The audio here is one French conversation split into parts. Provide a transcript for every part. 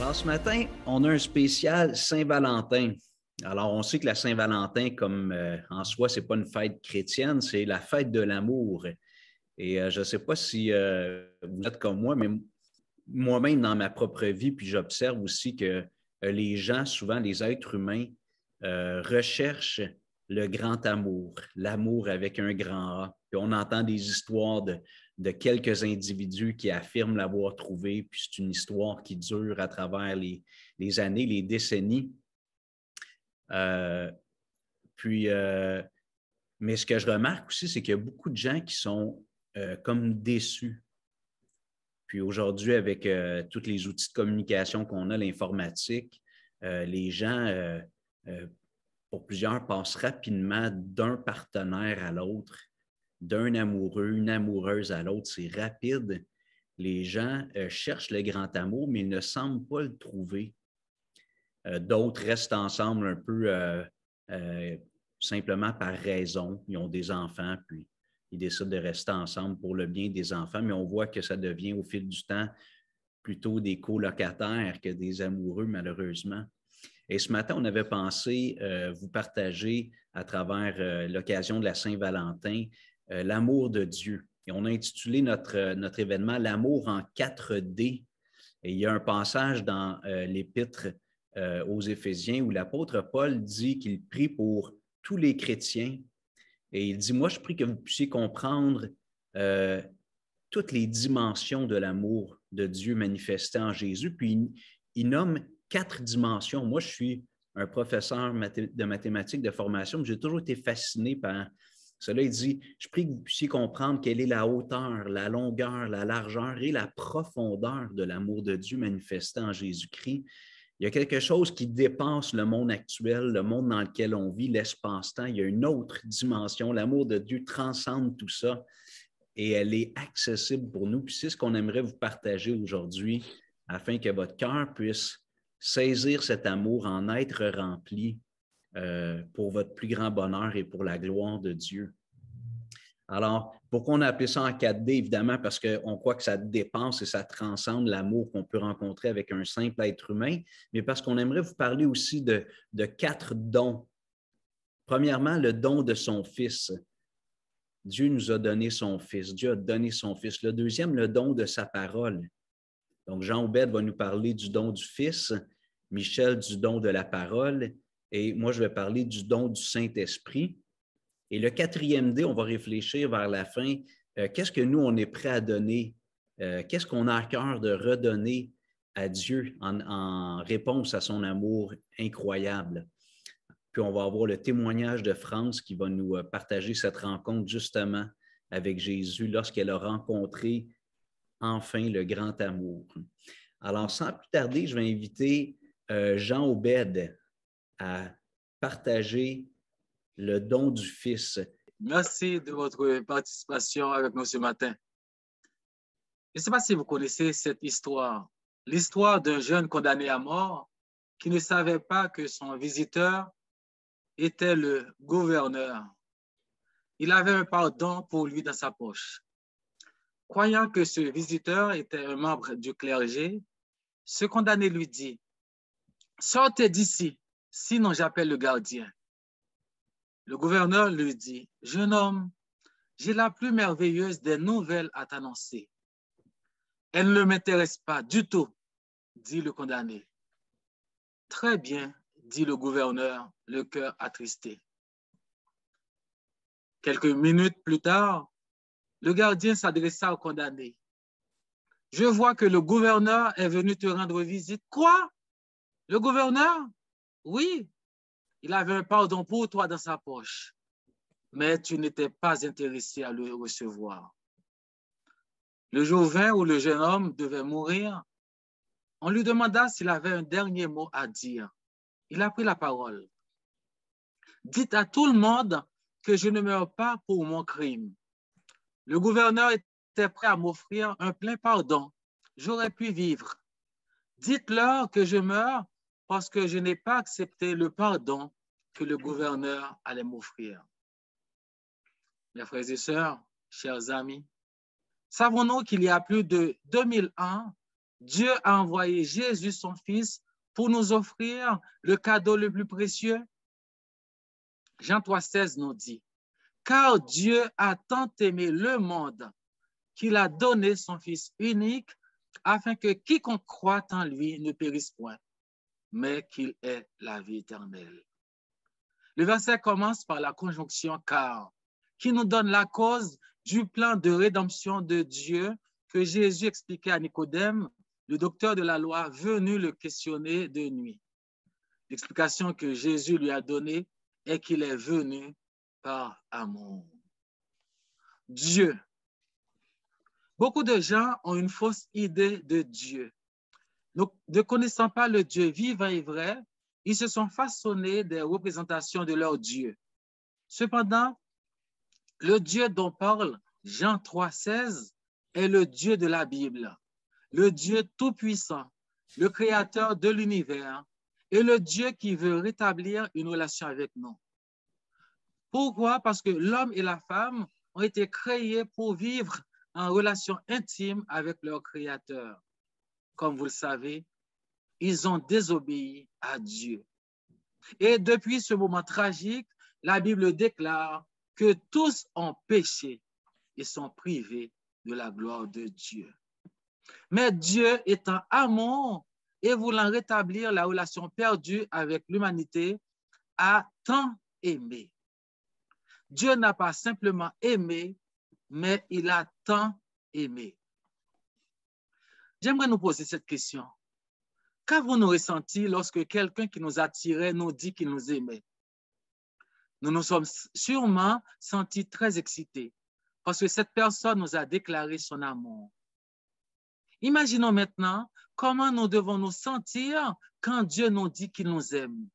Alors, ce matin, on a un spécial Saint-Valentin. Alors, on sait que la Saint-Valentin, comme en soi, ce n'est pas une fête chrétienne, c'est la fête de l'amour. Et je ne sais pas si vous êtes comme moi, mais moi-même, dans ma propre vie, puis j'observe aussi que les gens, souvent les êtres humains, recherchent le grand amour, l'amour avec un grand A. Puis on entend des histoires de quelques individus qui affirment l'avoir trouvé, puis c'est une histoire qui dure à travers les années, les décennies. Euh, puis, mais ce que je remarque aussi, c'est qu'il y a beaucoup de gens qui sont comme déçus. Puis aujourd'hui, avec tous les outils de communication qu'on a, l'informatique, les gens, pour plusieurs, passent rapidement d'un partenaire à l'autre, d'un amoureux, une amoureuse à l'autre. C'est rapide. Les gens cherchent le grand amour, mais ils ne semblent pas le trouver. D'autres restent ensemble un peu simplement par raison. Ils ont des enfants, puis ils décident de rester ensemble pour le bien des enfants, mais on voit que ça devient au fil du temps plutôt des colocataires que des amoureux, malheureusement. Et ce matin, on avait pensé vous partager à travers l'occasion de la Saint-Valentin l'amour de Dieu. Et on a intitulé notre événement L'amour en 4D. Et il y a un passage dans l'Épître aux Éphésiens où l'apôtre Paul dit qu'il prie pour tous les chrétiens. Et il dit, moi, je prie que vous puissiez comprendre toutes les dimensions de l'amour de Dieu manifesté en Jésus. Puis il nomme 4 dimensions. Moi, je suis un professeur de mathématiques de formation, mais j'ai toujours été fasciné par cela. Il dit, je prie que vous puissiez comprendre quelle est la hauteur, la longueur, la largeur et la profondeur de l'amour de Dieu manifesté en Jésus-Christ. Il y a quelque chose qui dépasse le monde actuel, le monde dans lequel on vit, l'espace-temps. Il y a une autre dimension. L'amour de Dieu transcende tout ça et elle est accessible pour nous. Puis c'est ce qu'on aimerait vous partager aujourd'hui afin que votre cœur puisse saisir cet amour, en être rempli pour votre plus grand bonheur et pour la gloire de Dieu. Alors, pourquoi on a appelé ça en 4D? Évidemment, parce qu'on croit que ça dépasse et ça transcende l'amour qu'on peut rencontrer avec un simple être humain, mais parce qu'on aimerait vous parler aussi de 4 dons. Premièrement, le don de son Fils. Dieu nous a donné son Fils. Dieu a donné son Fils. Le deuxième, le don de sa parole. Donc, Jean Aubed va nous parler du don du Fils, Michel du don de la parole, et moi, je vais parler du don du Saint-Esprit. Et le 4e D, on va réfléchir vers la fin, qu'est-ce que nous, on est prêt à donner? Qu'est-ce qu'on a à cœur de redonner à Dieu en réponse à son amour incroyable? Puis on va avoir le témoignage de France qui va nous partager cette rencontre justement avec Jésus lorsqu'elle a rencontré enfin le grand amour. Alors, sans plus tarder, je vais inviter Jean Aubed à partager le don du Fils. Merci de votre participation avec nous ce matin. Je ne sais pas si vous connaissez cette histoire, l'histoire d'un jeune condamné à mort qui ne savait pas que son visiteur était le gouverneur. Il avait un pardon pour lui dans sa poche. Croyant que ce visiteur était un membre du clergé, ce condamné lui dit « Sortez d'ici, sinon j'appelle le gardien. » Le gouverneur lui dit « Jeune homme, j'ai la plus merveilleuse des nouvelles à t'annoncer. » « Elle ne m'intéresse pas du tout, dit le condamné. « Très bien, dit le gouverneur, le cœur attristé. » Quelques minutes plus tard, le gardien s'adressa au condamné. « Je vois que le gouverneur est venu te rendre visite. »« Quoi? Le gouverneur? » ?»« Oui, il avait un pardon pour toi dans sa poche, mais tu n'étais pas intéressé à le recevoir. » Le jour vint où le jeune homme devait mourir, on lui demanda s'il avait un dernier mot à dire. Il a pris la parole. « Dites à tout le monde que je ne meurs pas pour mon crime. Le gouverneur était prêt à m'offrir un plein pardon. J'aurais pu vivre. Dites-leur que je meurs parce que je n'ai pas accepté le pardon que le gouverneur allait m'offrir. » Mes frères et sœurs, chers amis, savons-nous qu'il y a plus de 2000 ans, Dieu a envoyé Jésus, son Fils, pour nous offrir le cadeau le plus précieux. Jean 3,16 nous dit, « Car Dieu a tant aimé le monde qu'il a donné son Fils unique, afin que quiconque croit en lui ne périsse point, mais qu'il ait la vie éternelle. » Le verset commence par la conjonction « car », qui nous donne la cause du plan de rédemption de Dieu que Jésus expliquait à Nicodème, le docteur de la loi, venu le questionner de nuit. L'explication que Jésus lui a donnée est qu'il est venu par amour. Dieu. Beaucoup de gens ont une fausse idée de Dieu. Donc, ne connaissant pas le Dieu vivant et vrai, ils se sont façonnés des représentations de leur Dieu. Cependant, le Dieu dont parle Jean 3,16 est le Dieu de la Bible, le Dieu tout-puissant, le créateur de l'univers et le Dieu qui veut rétablir une relation avec nous. Pourquoi? Parce que l'homme et la femme ont été créés pour vivre en relation intime avec leur Créateur. Comme vous le savez, ils ont désobéi à Dieu. Et depuis ce moment tragique, la Bible déclare que tous ont péché et sont privés de la gloire de Dieu. Mais Dieu étant amour et voulant rétablir la relation perdue avec l'humanité, a tant aimé. Dieu n'a pas simplement aimé, mais il a tant aimé. J'aimerais nous poser cette question. Qu'avons-nous ressenti lorsque quelqu'un qui nous attirait nous dit qu'il nous aimait? Nous nous sommes sûrement sentis très excités parce que cette personne nous a déclaré son amour. Imaginons maintenant comment nous devons nous sentir quand Dieu nous dit qu'il nous aime.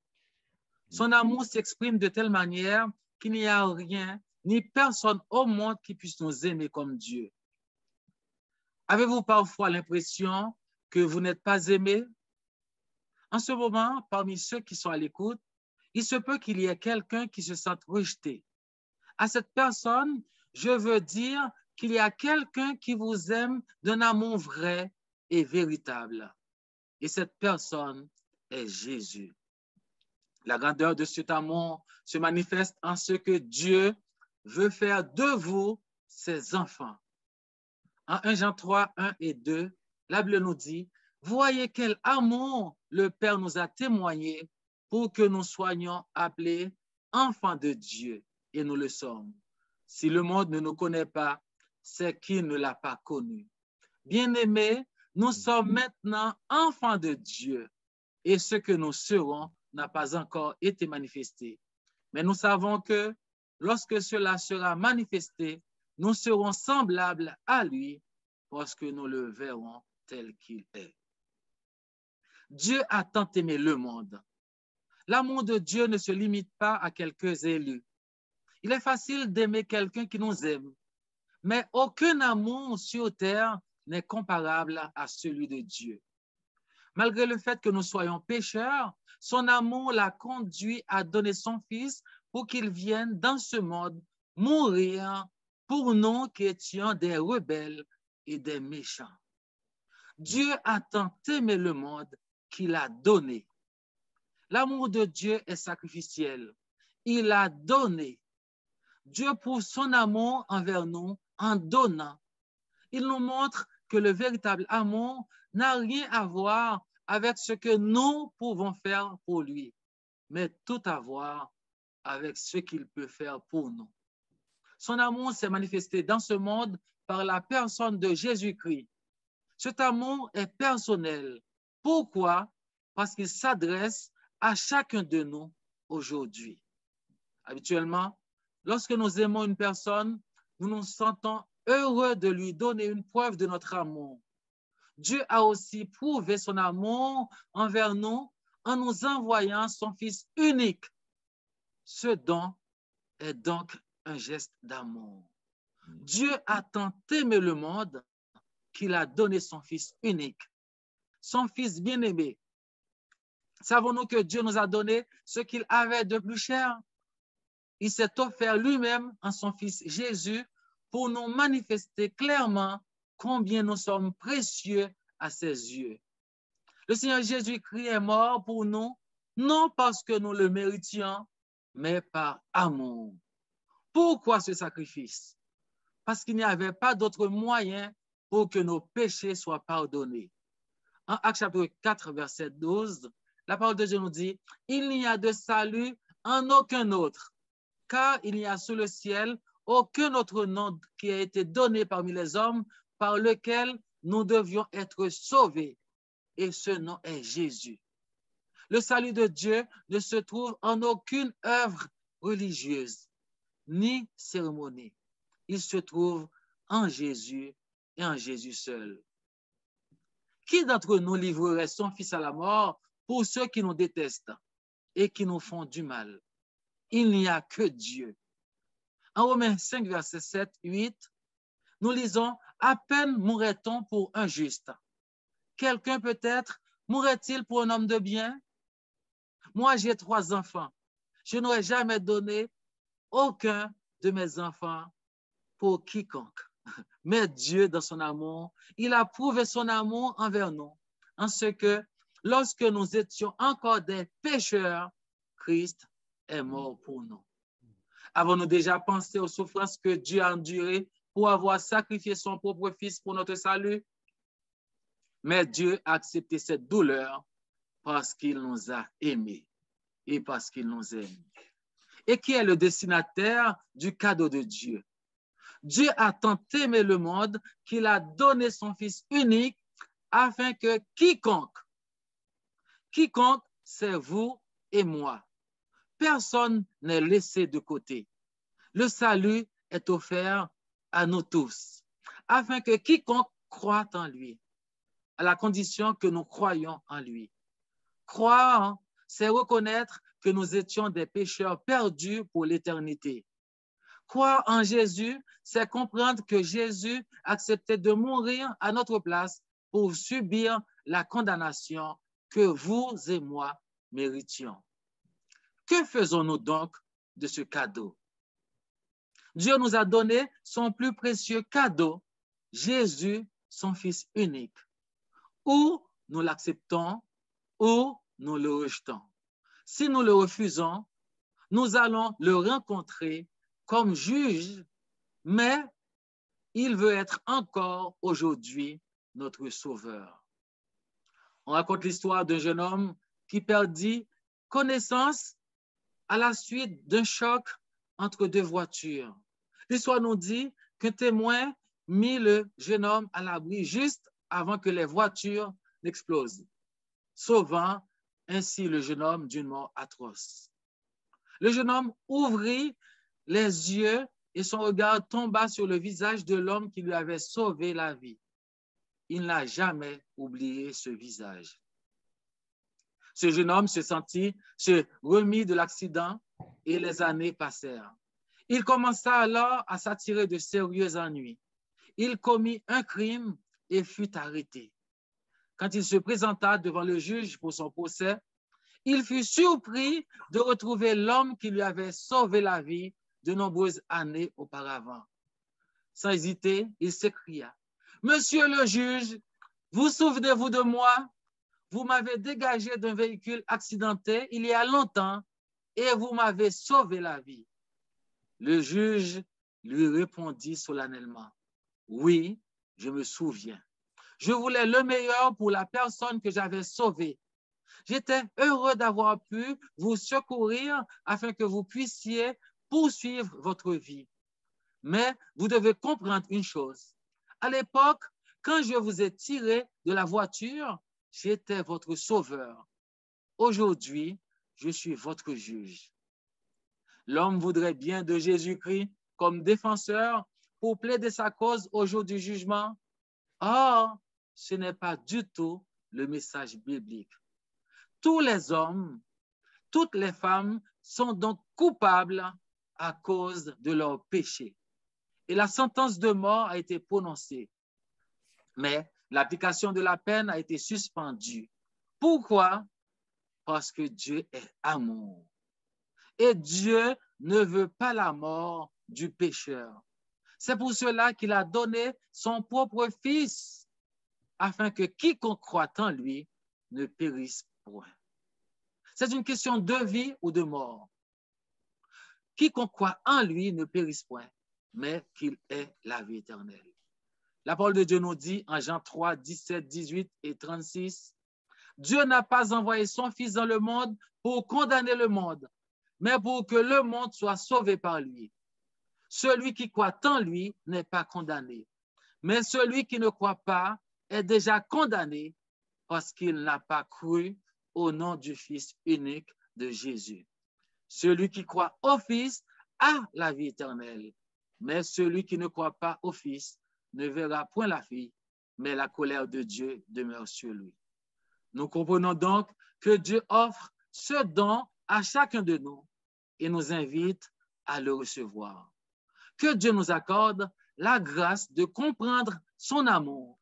Son amour s'exprime de telle manière qu'il n'y a rien ni personne au monde qui puisse nous aimer comme Dieu. Avez-vous parfois l'impression que vous n'êtes pas aimé? En ce moment, parmi ceux qui sont à l'écoute, il se peut qu'il y ait quelqu'un qui se sente rejeté. À cette personne, je veux dire qu'il y a quelqu'un qui vous aime d'un amour vrai et véritable. Et cette personne est Jésus. La grandeur de cet amour se manifeste en ce que Dieu veut faire de vous, ses enfants. En 1 Jean 3, 1 et 2, la Bible nous dit, « Voyez quel amour le Père nous a témoigné pour que nous soyons appelés enfants de Dieu, et nous le sommes. Si le monde ne nous connaît pas, c'est qu'il ne l'a pas connu. Bien-aimés, nous sommes maintenant enfants de Dieu, et ce que nous serons n'a pas encore été manifesté. Mais nous savons que lorsque cela sera manifesté, nous serons semblables à lui parce que nous le verrons tel qu'il est. » Dieu a tant aimé le monde. L'amour de Dieu ne se limite pas à quelques élus. Il est facile d'aimer quelqu'un qui nous aime, mais aucun amour sur terre n'est comparable à celui de Dieu. Malgré le fait que nous soyons pécheurs, son amour l'a conduit à donner son Fils pour qu'il vienne dans ce monde mourir pour nous qui étions des rebelles et des méchants. Dieu a tant aimé le monde qu'il a donné. L'amour de Dieu est sacrificiel. Il a donné. Dieu prouve son amour envers nous en donnant. Il nous montre que le véritable amour n'a rien à voir avec ce que nous pouvons faire pour lui, mais tout à voir avec ce qu'il peut faire pour nous. Son amour s'est manifesté dans ce monde par la personne de Jésus-Christ. Cet amour est personnel. Pourquoi? Parce qu'il s'adresse à chacun de nous aujourd'hui. Habituellement, lorsque nous aimons une personne, nous nous sentons heureux de lui donner une preuve de notre amour. Dieu a aussi prouvé son amour envers nous en nous envoyant son Fils unique. Ce don est donc un geste d'amour. Dieu a tant aimé le monde qu'il a donné son Fils unique, son Fils bien-aimé. Savons-nous que Dieu nous a donné ce qu'il avait de plus cher? Il s'est offert lui-même en son Fils Jésus pour nous manifester clairement combien nous sommes précieux à ses yeux. Le Seigneur Jésus-Christ est mort pour nous, non parce que nous le méritions, mais par amour. Pourquoi ce sacrifice? Parce qu'il n'y avait pas d'autre moyen pour que nos péchés soient pardonnés. En Actes chapitre 4, verset 12, la parole de Dieu nous dit, « Il n'y a de salut en aucun autre, car il n'y a sous le ciel aucun autre nom qui a été donné parmi les hommes par lequel nous devions être sauvés. Et ce nom est Jésus. » Le salut de Dieu ne se trouve en aucune œuvre religieuse, ni cérémonie. Il se trouve en Jésus et en Jésus seul. Qui d'entre nous livrerait son Fils à la mort pour ceux qui nous détestent et qui nous font du mal? Il n'y a que Dieu. En Romains 5, verset 7, 8, nous lisons, « À peine mourrait-on pour un juste. Quelqu'un peut-être mourrait-il pour un homme de bien? Moi, j'ai 3 enfants. Je n'aurais jamais donné aucun de mes enfants pour quiconque. Mais Dieu, dans son amour, il a prouvé son amour envers nous, en ce que, lorsque nous étions encore des pécheurs, Christ est mort pour nous. » Avons-nous déjà pensé aux souffrances que Dieu a endurées pour avoir sacrifié son propre Fils pour notre salut? Mais Dieu a accepté cette douleur parce qu'il nous a aimés et parce qu'il nous aime. Et qui est le destinataire du cadeau de Dieu? Dieu a tant aimé le monde qu'il a donné son Fils unique afin que quiconque, c'est vous et moi, personne n'est laissé de côté. Le salut est offert à nous tous, afin que quiconque croit en lui, à la condition que nous croyons en lui. Croire, c'est reconnaître que nous étions des pécheurs perdus pour l'éternité. Croire en Jésus, c'est comprendre que Jésus acceptait de mourir à notre place pour subir la condamnation que vous et moi méritions. Que faisons-nous donc de ce cadeau? Dieu nous a donné son plus précieux cadeau, Jésus, son Fils unique. Ou nous l'acceptons, ou nous le rejetons. Si nous le refusons, nous allons le rencontrer comme juge, mais il veut être encore aujourd'hui notre sauveur. On raconte l'histoire d'un jeune homme qui perdit connaissance à la suite d'un choc entre 2 voitures. L'histoire nous dit qu'un témoin mit le jeune homme à l'abri juste avant que les voitures n'explosent, sauvant ainsi le jeune homme d'une mort atroce. Le jeune homme ouvrit les yeux et son regard tomba sur le visage de l'homme qui lui avait sauvé la vie. Il n'a jamais oublié ce visage. Ce jeune homme se remit de l'accident et les années passèrent. Il commença alors à s'attirer de sérieux ennuis. Il commit un crime et fut arrêté. Quand il se présenta devant le juge pour son procès, il fut surpris de retrouver l'homme qui lui avait sauvé la vie de nombreuses années auparavant. Sans hésiter, il s'écria, « Monsieur le juge, vous souvenez-vous de moi? Vous m'avez dégagé d'un véhicule accidenté il y a longtemps et vous m'avez sauvé la vie. » Le juge lui répondit solennellement, « Oui, je me souviens. Je voulais le meilleur pour la personne que j'avais sauvée. J'étais heureux d'avoir pu vous secourir afin que vous puissiez poursuivre votre vie. Mais vous devez comprendre une chose. À l'époque, quand je vous ai tiré de la voiture, j'étais votre sauveur. Aujourd'hui, je suis votre juge. » L'homme voudrait bien de Jésus-Christ comme défenseur pour plaider sa cause au jour du jugement. Or, ce n'est pas du tout le message biblique. Tous les hommes, toutes les femmes sont donc coupables à cause de leurs péchés. Et la sentence de mort a été prononcée. Mais l'application de la peine a été suspendue. Pourquoi? Parce que Dieu est amour. Et Dieu ne veut pas la mort du pécheur. C'est pour cela qu'il a donné son propre Fils. afin que quiconque croit en lui ne périsse point. C'est une question de vie ou de mort. Quiconque croit en lui ne périsse point, mais qu'il ait la vie éternelle. La parole de Dieu nous dit en Jean 3, 17, 18 et 36, Dieu n'a pas envoyé son Fils dans le monde pour condamner le monde, mais pour que le monde soit sauvé par lui. Celui qui croit en lui n'est pas condamné, mais celui qui ne croit pas est déjà condamné parce qu'il n'a pas cru au nom du Fils unique de Jésus. Celui qui croit au Fils a la vie éternelle, mais celui qui ne croit pas au Fils ne verra point la vie, mais la colère de Dieu demeure sur lui. Nous comprenons donc que Dieu offre ce don à chacun de nous et nous invite à le recevoir. Que Dieu nous accorde la grâce de comprendre son amour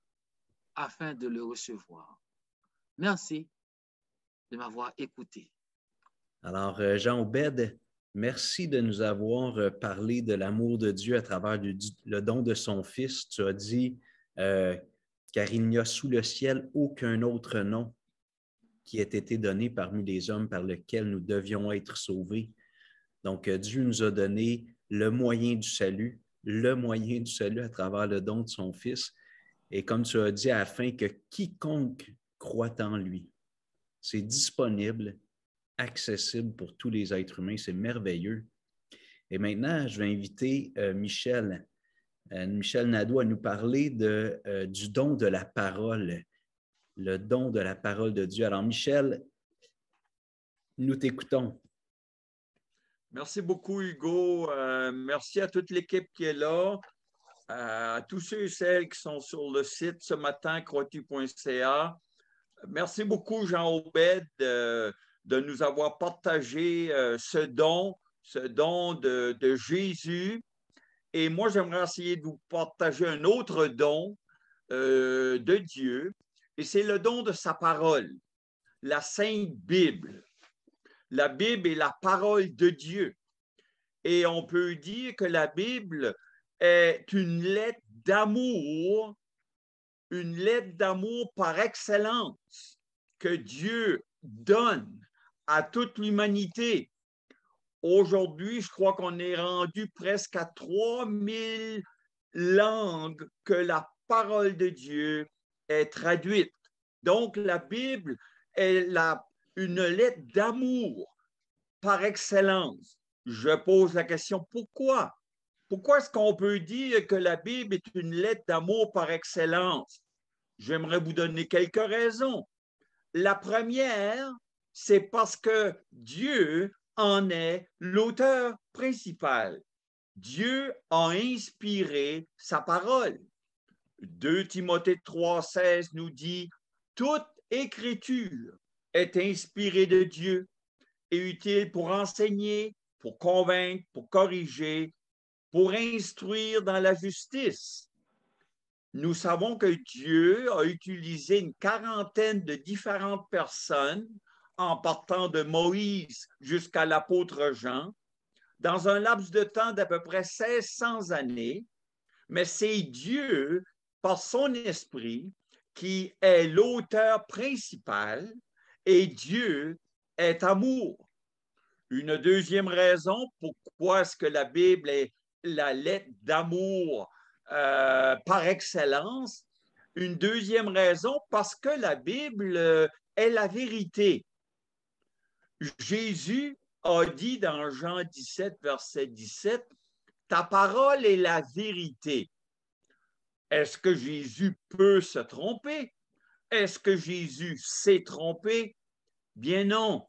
afin de le recevoir. Merci de m'avoir écouté. Alors, Jean Obed, merci de nous avoir parlé de l'amour de Dieu à travers le don de son Fils. Tu as dit, car il n'y a sous le ciel aucun autre nom qui ait été donné parmi les hommes par lequel nous devions être sauvés. Donc, Dieu nous a donné le moyen du salut à travers le don de son Fils. Et comme tu as dit, afin que quiconque croit en lui, c'est disponible, accessible pour tous les êtres humains. C'est merveilleux. Et maintenant, je vais inviter Michel Nadeau à nous parler du don de la parole, le don de la parole de Dieu. Alors, Michel, nous t'écoutons. Merci beaucoup, Hugo. Merci à toute l'équipe qui est là, à tous ceux et celles qui sont sur le site ce matin, croatu.ca. Merci beaucoup, Jean Obed, de nous avoir partagé ce don de Jésus. Et moi, j'aimerais essayer de vous partager un autre don de Dieu, et c'est le don de sa parole, la Sainte Bible. La Bible est la parole de Dieu. Et on peut dire que la Bible est une lettre d'amour par excellence que Dieu donne à toute l'humanité. Aujourd'hui, je crois qu'on est rendu presque à 3000 langues que la parole de Dieu est traduite. Donc, la Bible est une lettre d'amour par excellence. Je pose la question, pourquoi? Pourquoi est-ce qu'on peut dire que la Bible est une lettre d'amour par excellence? J'aimerais vous donner quelques raisons. La première, c'est parce que Dieu en est l'auteur principal. Dieu a inspiré sa parole. 2 Timothée 3,16 nous dit « Toute écriture est inspirée de Dieu et utile pour enseigner, pour convaincre, pour corriger, pour instruire dans la justice. » Nous savons que Dieu a utilisé une quarantaine de différentes personnes en partant de Moïse jusqu'à l'apôtre Jean, dans un laps de temps d'à peu près 1600 années, mais c'est Dieu, par son esprit, qui est l'auteur principal, et Dieu est amour. Une deuxième raison, pourquoi est-ce que la Bible est la lettre d'amour par excellence? Une deuxième raison, parce que la Bible est la vérité. Jésus a dit dans Jean 17, verset 17, « Ta parole est la vérité. » Est-ce que Jésus peut se tromper? Est-ce que Jésus s'est trompé? Bien non.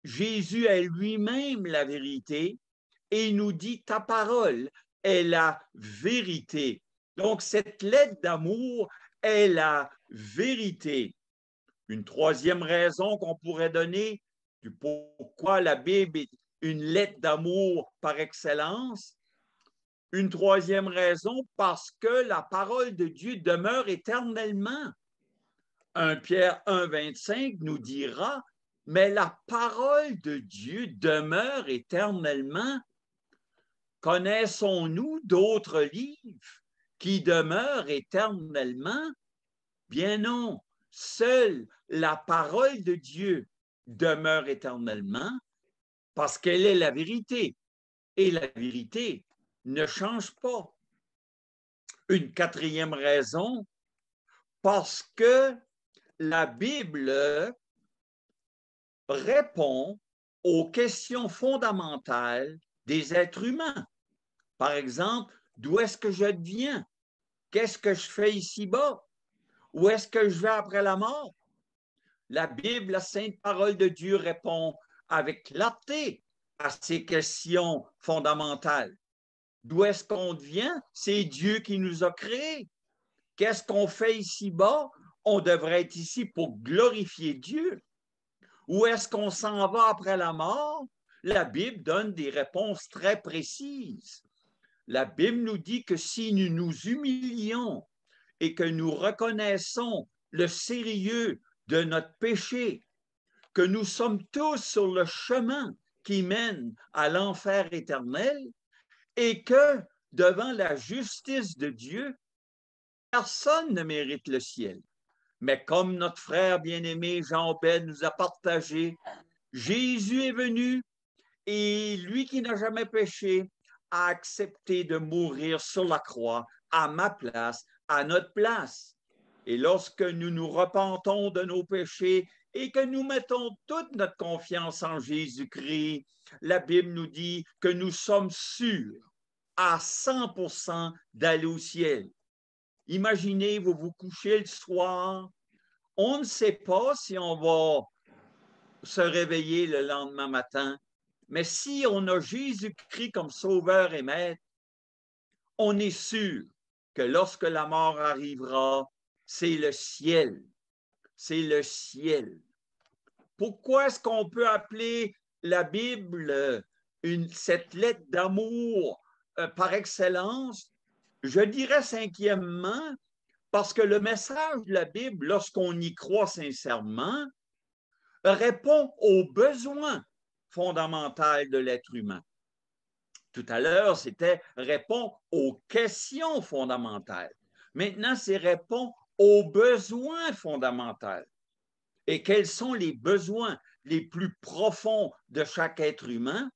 Jésus est lui-même la vérité et il nous dit « Ta parole est la vérité. » Donc, cette lettre d'amour est la vérité. Une troisième raison qu'on pourrait donner du pourquoi la Bible est une lettre d'amour par excellence. Une troisième raison, parce que la parole de Dieu demeure éternellement. 1 Pierre 1, 25 nous dira, mais la parole de Dieu demeure éternellement. Connaissons-nous d'autres livres qui demeurent éternellement? Bien non, seule la parole de Dieu demeure éternellement parce qu'elle est la vérité. Et la vérité ne change pas. Une quatrième raison, parce que la Bible répond aux questions fondamentales des êtres humains. Par exemple, d'où est-ce que je viens? Qu'est-ce que je fais ici-bas? Où est-ce que je vais après la mort? La Bible, la sainte parole de Dieu, répond avec clarté à ces questions fondamentales. D'où est-ce qu'on vient? C'est Dieu qui nous a créés. Qu'est-ce qu'on fait ici-bas? On devrait être ici pour glorifier Dieu. Où est-ce qu'on s'en va après la mort? La Bible donne des réponses très précises. La Bible nous dit que si nous nous humilions et que nous reconnaissons le sérieux de notre péché, que nous sommes tous sur le chemin qui mène à l'enfer éternel et que devant la justice de Dieu, personne ne mérite le ciel. Mais comme notre frère bien-aimé Jean-Ben nous a partagé, Jésus est venu et lui qui n'a jamais péché a accepté de mourir sur la croix à ma place, à notre place. Et lorsque nous nous repentons de nos péchés et que nous mettons toute notre confiance en Jésus-Christ, la Bible nous dit que nous sommes sûrs à 100% d'aller au ciel. Imaginez, vous vous couchez le soir, on ne sait pas si on va se réveiller le lendemain matin, mais si on a Jésus-Christ comme sauveur et maître, on est sûr que lorsque la mort arrivera, c'est le ciel. C'est le ciel. Pourquoi est-ce qu'on peut appeler la Bible cette lettre d'amour par excellence? Je dirais cinquièmement, parce que le message de la Bible, lorsqu'on y croit sincèrement, répond aux besoins fondamentaux de l'être humain. Tout à l'heure, c'était répond aux questions fondamentales. Maintenant, c'est répond aux besoins fondamentaux. Et quels sont les besoins les plus profonds de chaque être humain?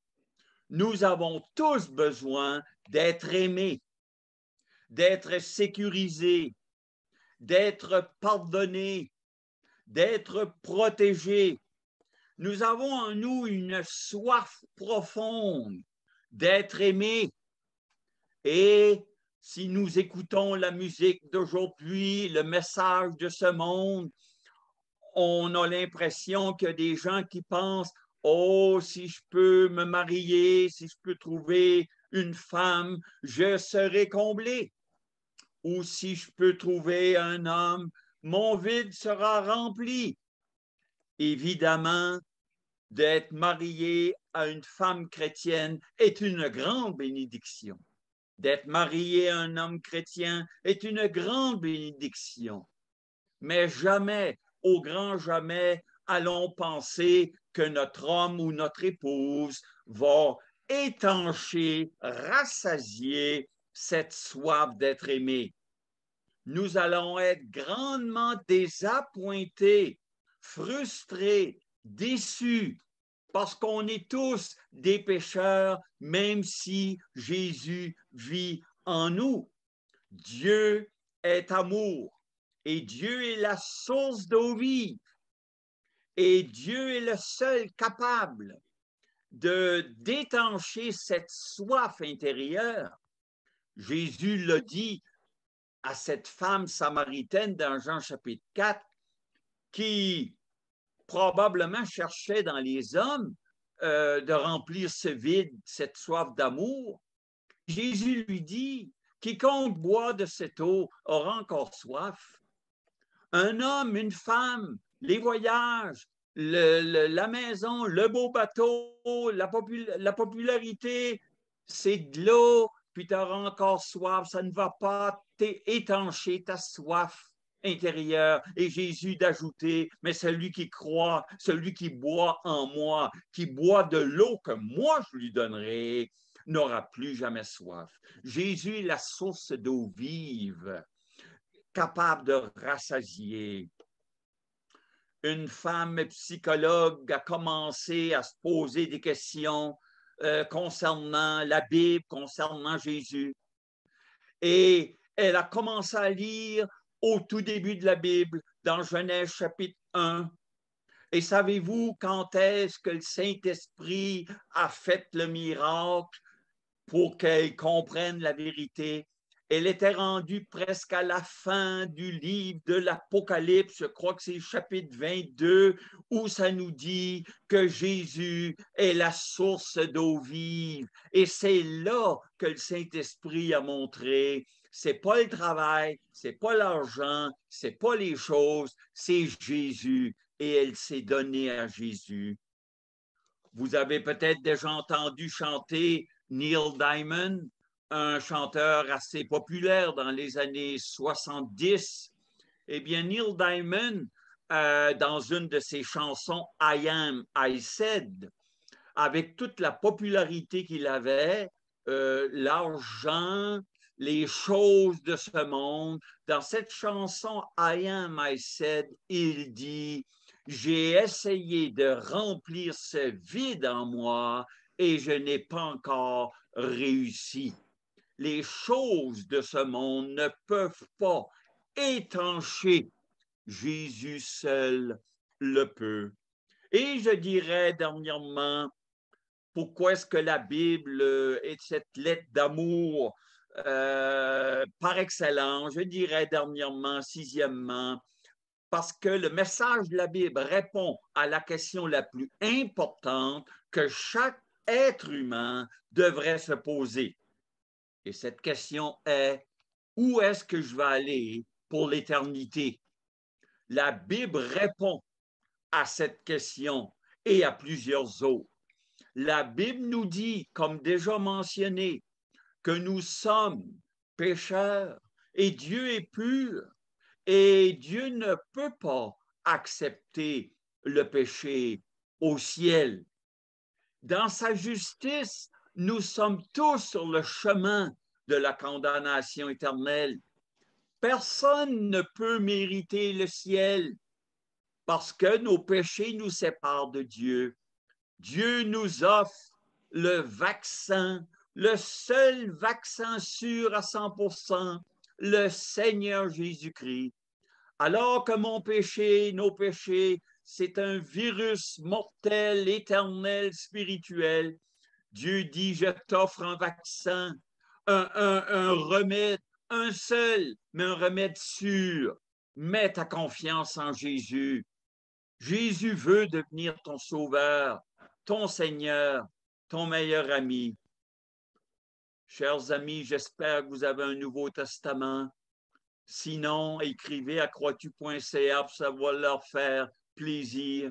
Nous avons tous besoin d'être aimés, d'être sécurisés, d'être pardonnés, d'être protégés. Nous avons en nous une soif profonde d'être aimés. Et si nous écoutons la musique d'aujourd'hui, le message de ce monde, on a l'impression qu'il y a des gens qui pensent « Oh, si je peux me marier, si je peux trouver une femme, je serai comblé. » Ou si je peux trouver un homme, mon vide sera rempli. Évidemment, d'être marié à une femme chrétienne est une grande bénédiction. D'être marié à un homme chrétien est une grande bénédiction. Mais jamais, au grand jamais, allons penser que notre homme ou notre épouse va étancher, rassasier cette soif d'être aimé. Nous allons être grandement désappointés, frustrés, déçus, parce qu'on est tous des pécheurs, même si Jésus vit en nous. Dieu est amour et Dieu est la source d'eau vive et Dieu est le seul capable de d'étancher cette soif intérieure. Jésus l'a dit à cette femme samaritaine dans Jean chapitre 4 qui probablement cherchait dans les hommes de remplir ce vide, cette soif d'amour. Jésus lui dit, quiconque boit de cette eau aura encore soif. Un homme, une femme, les voyages, la maison, le beau bateau, la popularité, c'est de l'eau, puis tu auras encore soif, ça ne va pas étancher ta soif intérieure. Et Jésus d'ajouter, mais celui qui croit, celui qui boit en moi, qui boit de l'eau que moi je lui donnerai, n'aura plus jamais soif. Jésus est la source d'eau vive. capable de rassasier. Une femme psychologue a commencé à se poser des questions concernant la Bible, concernant Jésus. Et elle a commencé à lire au tout début de la Bible, dans Genèse chapitre 1. Et savez-vous quand est-ce que le Saint-Esprit a fait le miracle pour qu'elle comprenne la vérité? Elle était rendue presque à la fin du livre de l'Apocalypse, je crois que c'est le chapitre 22, où ça nous dit que Jésus est la source d'eau vive. Et c'est là que le Saint-Esprit a montré, c'est pas le travail, c'est pas l'argent, c'est pas les choses, c'est Jésus. Et elle s'est donnée à Jésus. Vous avez peut-être déjà entendu chanter Neil Diamond, un chanteur assez populaire dans les années 70. Eh bien, Neil Diamond, dans une de ses chansons, I Am, I Said, avec toute la popularité qu'il avait, l'argent, les choses de ce monde, dans cette chanson, I Am, I Said, il dit, j'ai essayé de remplir ce vide en moi et je n'ai pas encore réussi. Les choses de ce monde ne peuvent pas étancher. Jésus seul le peut. Et je dirais dernièrement, pourquoi est-ce que la Bible est cette lettre d'amour par excellence? Je dirais dernièrement, sixièmement, parce que le message de la Bible répond à la question la plus importante que chaque être humain devrait se poser. Et cette question est, où est-ce que je vais aller pour l'éternité? La Bible répond à cette question et à plusieurs autres. La Bible nous dit, comme déjà mentionné, que nous sommes pécheurs et Dieu est pur et Dieu ne peut pas accepter le péché au ciel. Dans sa justice, nous sommes tous sur le chemin de la condamnation éternelle. Personne ne peut mériter le ciel parce que nos péchés nous séparent de Dieu. Dieu nous offre le vaccin, le seul vaccin sûr à 100%, le Seigneur Jésus-Christ. Alors que mon péché, nos péchés, c'est un virus mortel, éternel, spirituel, Dieu dit, je t'offre un vaccin, un remède, un seul, mais un remède sûr. Mets ta confiance en Jésus. Jésus veut devenir ton sauveur, ton Seigneur, ton meilleur ami. Chers amis, j'espère que vous avez un Nouveau Testament. Sinon, écrivez à croix-tu.ca, ça va leur faire plaisir.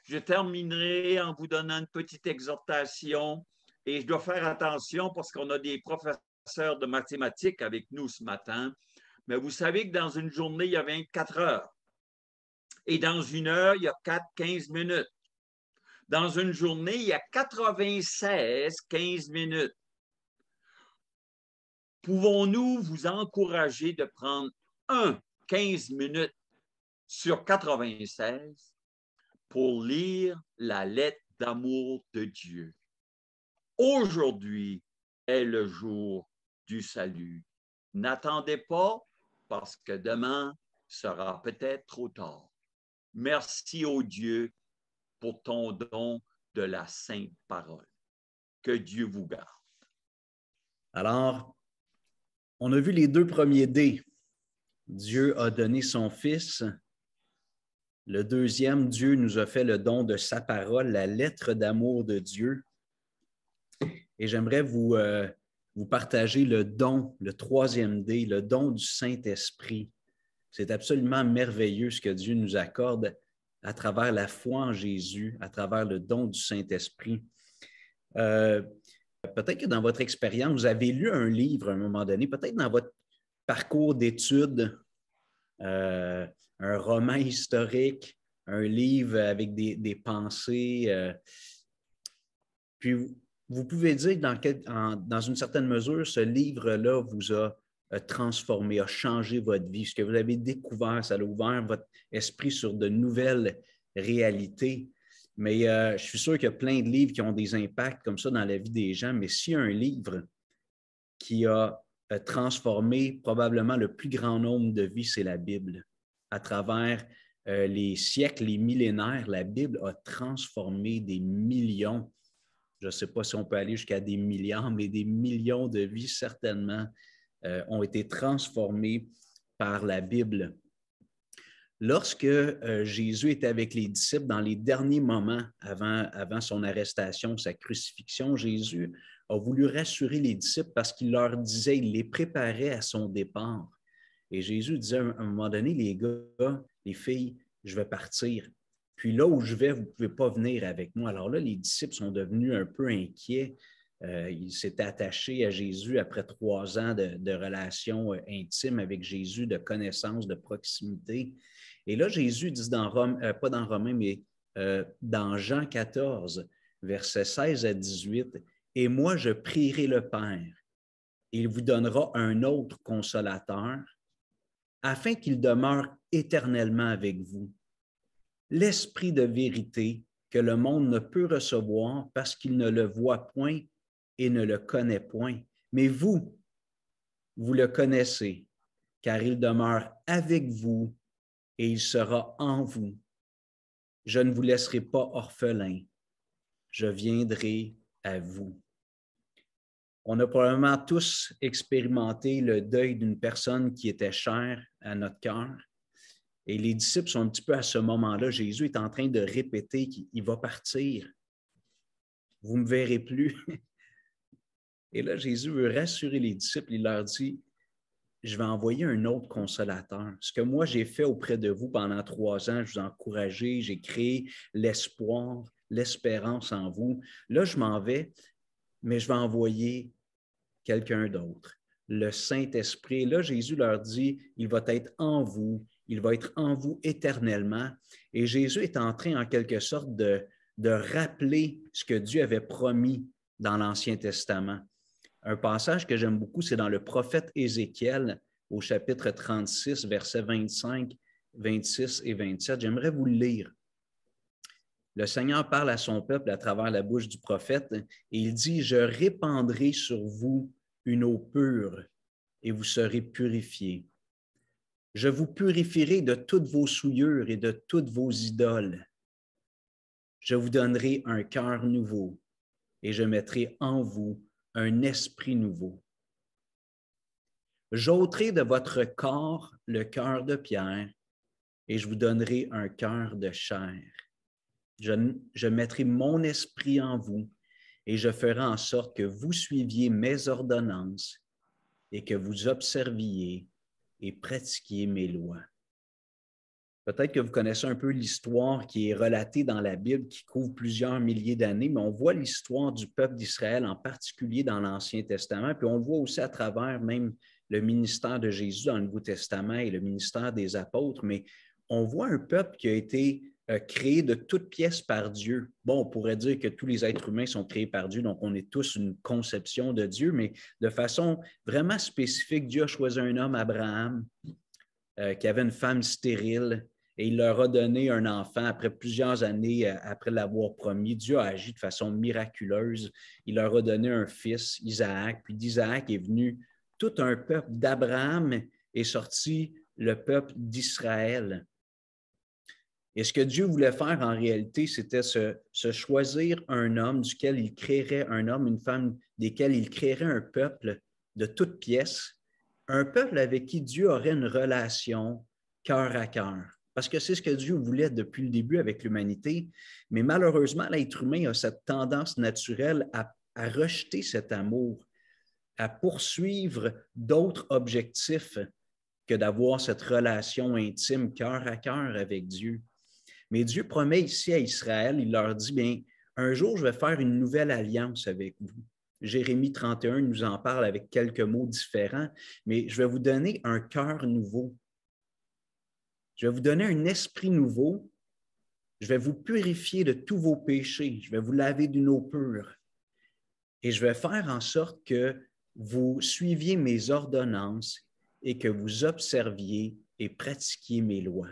Je terminerai en vous donnant une petite exhortation et je dois faire attention parce qu'on a des professeurs de mathématiques avec nous ce matin. Mais vous savez que dans une journée, il y a 24 heures. Et dans une heure, il y a 15 minutes. Dans une journée, il y a 96 15 minutes. Pouvons-nous vous encourager de prendre 15 minutes sur 96 pour lire la lettre d'amour de Dieu? Aujourd'hui est le jour du salut. N'attendez pas parce que demain sera peut-être trop tard. Merci au Dieu pour ton don de la sainte parole. Que Dieu vous garde. Alors, on a vu les deux premiers D. Dieu a donné son Fils. Le deuxième, Dieu nous a fait le don de sa parole, la lettre d'amour de Dieu. Et j'aimerais vous partager le don, le troisième D, le don du Saint-Esprit. C'est absolument merveilleux ce que Dieu nous accorde à travers la foi en Jésus, à travers le don du Saint-Esprit. Peut-être que dans votre expérience, vous avez lu un livre à un moment donné, peut-être dans votre parcours d'études, un roman historique, un livre avec des pensées. Puis vous pouvez dire que dans une certaine mesure, ce livre-là vous a a transformé, a changé votre vie, ce que vous avez découvert, ça a ouvert votre esprit sur de nouvelles réalités. Mais je suis sûr qu'il y a plein de livres qui ont des impacts comme ça dans la vie des gens, mais s'il y a un livre qui a transformé probablement le plus grand nombre de vies, c'est la Bible. À travers les siècles, les millénaires, la Bible a transformé des millions. Je ne sais pas si on peut aller jusqu'à des milliards, mais des millions de vies, certainement, ont été transformées par la Bible. Lorsque Jésus était avec les disciples dans les derniers moments avant son arrestation, sa crucifixion, Jésus a voulu rassurer les disciples parce qu'il leur disait, il les préparait à son départ. Et Jésus disait à un moment donné, les gars, les filles, je vais partir. Puis là où je vais, vous ne pouvez pas venir avec moi. Alors là, les disciples sont devenus un peu inquiets. Ils s'étaient attachés à Jésus après 3 ans de relations intimes avec Jésus, de connaissances, de proximité. Et là, Jésus dit dans Rome, pas dans Romains, mais dans Jean 14, versets 16 à 18, « Et moi, je prierai le Père, et il vous donnera un autre consolateur, afin qu'il demeure éternellement avec vous. L'Esprit de vérité que le monde ne peut recevoir parce qu'il ne le voit point et ne le connaît point. Mais vous, vous le connaissez, car il demeure avec vous et il sera en vous. Je ne vous laisserai pas orphelins, je viendrai à vous. » On a probablement tous expérimenté le deuil d'une personne qui était chère à notre cœur. Et les disciples sont un petit peu à ce moment-là. Jésus est en train de répéter qu'il va partir. Vous ne me verrez plus. Et là, Jésus veut rassurer les disciples. Il leur dit, je vais envoyer un autre consolateur. Ce que moi, j'ai fait auprès de vous pendant 3 ans, je vous ai encouragé, j'ai créé l'espoir, l'espérance en vous. Là, je m'en vais, mais je vais envoyer quelqu'un d'autre, le Saint-Esprit. Là, Jésus leur dit, il va être en vous, il va être en vous éternellement. Et Jésus est en train, en quelque sorte, de rappeler ce que Dieu avait promis dans l'Ancien Testament. Un passage que j'aime beaucoup, c'est dans le prophète Ézéchiel, au chapitre 36, versets 25, 26 et 27. J'aimerais vous le lire. Le Seigneur parle à son peuple à travers la bouche du prophète et il dit, « Je répandrai sur vous une eau pure et vous serez purifiés. Je vous purifierai de toutes vos souillures et de toutes vos idoles. Je vous donnerai un cœur nouveau et je mettrai en vous un esprit nouveau. J'ôterai de votre corps le cœur de pierre et je vous donnerai un cœur de chair. Je mettrai mon esprit en vous et je ferai en sorte que vous suiviez mes ordonnances et que vous observiez et pratiquiez mes lois. » Peut-être que vous connaissez un peu l'histoire qui est relatée dans la Bible, qui couvre plusieurs milliers d'années, mais on voit l'histoire du peuple d'Israël, en particulier dans l'Ancien Testament, puis on le voit aussi à travers même le ministère de Jésus dans le Nouveau Testament et le ministère des apôtres, mais on voit un peuple qui a été créé de toutes pièces par Dieu. Bon, on pourrait dire que tous les êtres humains sont créés par Dieu, donc on est tous une conception de Dieu, mais de façon vraiment spécifique, Dieu a choisi un homme, Abraham, qui avait une femme stérile, et il leur a donné un enfant après plusieurs années après l'avoir promis. Dieu a agi de façon miraculeuse. Il leur a donné un fils, Isaac, puis d'Isaac est venu tout un peuple. D'Abraham est sorti le peuple d'Israël. Et ce que Dieu voulait faire en réalité, c'était se choisir un homme duquel il créerait un homme, une femme, desquels il créerait un peuple de toutes pièces, un peuple avec qui Dieu aurait une relation cœur à cœur. Parce que c'est ce que Dieu voulait depuis le début avec l'humanité, mais malheureusement, l'être humain a cette tendance naturelle à rejeter cet amour, à poursuivre d'autres objectifs que d'avoir cette relation intime, cœur à cœur avec Dieu. Mais Dieu promet ici à Israël, il leur dit, bien, un jour, je vais faire une nouvelle alliance avec vous. Jérémie 31 nous en parle avec quelques mots différents, mais je vais vous donner un cœur nouveau. Je vais vous donner un esprit nouveau. Je vais vous purifier de tous vos péchés. Je vais vous laver d'une eau pure. Et je vais faire en sorte que vous suiviez mes ordonnances et que vous observiez et pratiquiez mes lois.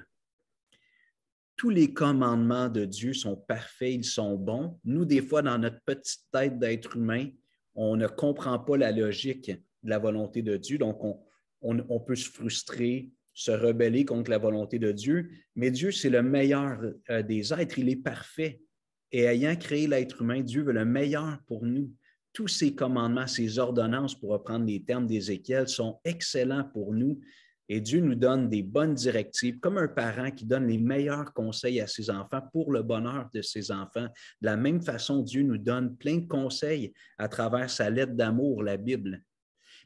Tous les commandements de Dieu sont parfaits, ils sont bons. Nous, des fois, dans notre petite tête d'être humain, on ne comprend pas la logique de la volonté de Dieu, donc on peut se frustrer, se rebeller contre la volonté de Dieu, mais Dieu, c'est le meilleur des êtres, il est parfait. Et ayant créé l'être humain, Dieu veut le meilleur pour nous. Tous ces commandements, ces ordonnances, pour reprendre les termes d'Ézéchiel, sont excellents pour nous. Et Dieu nous donne des bonnes directives, comme un parent qui donne les meilleurs conseils à ses enfants pour le bonheur de ses enfants. De la même façon, Dieu nous donne plein de conseils à travers sa lettre d'amour, la Bible.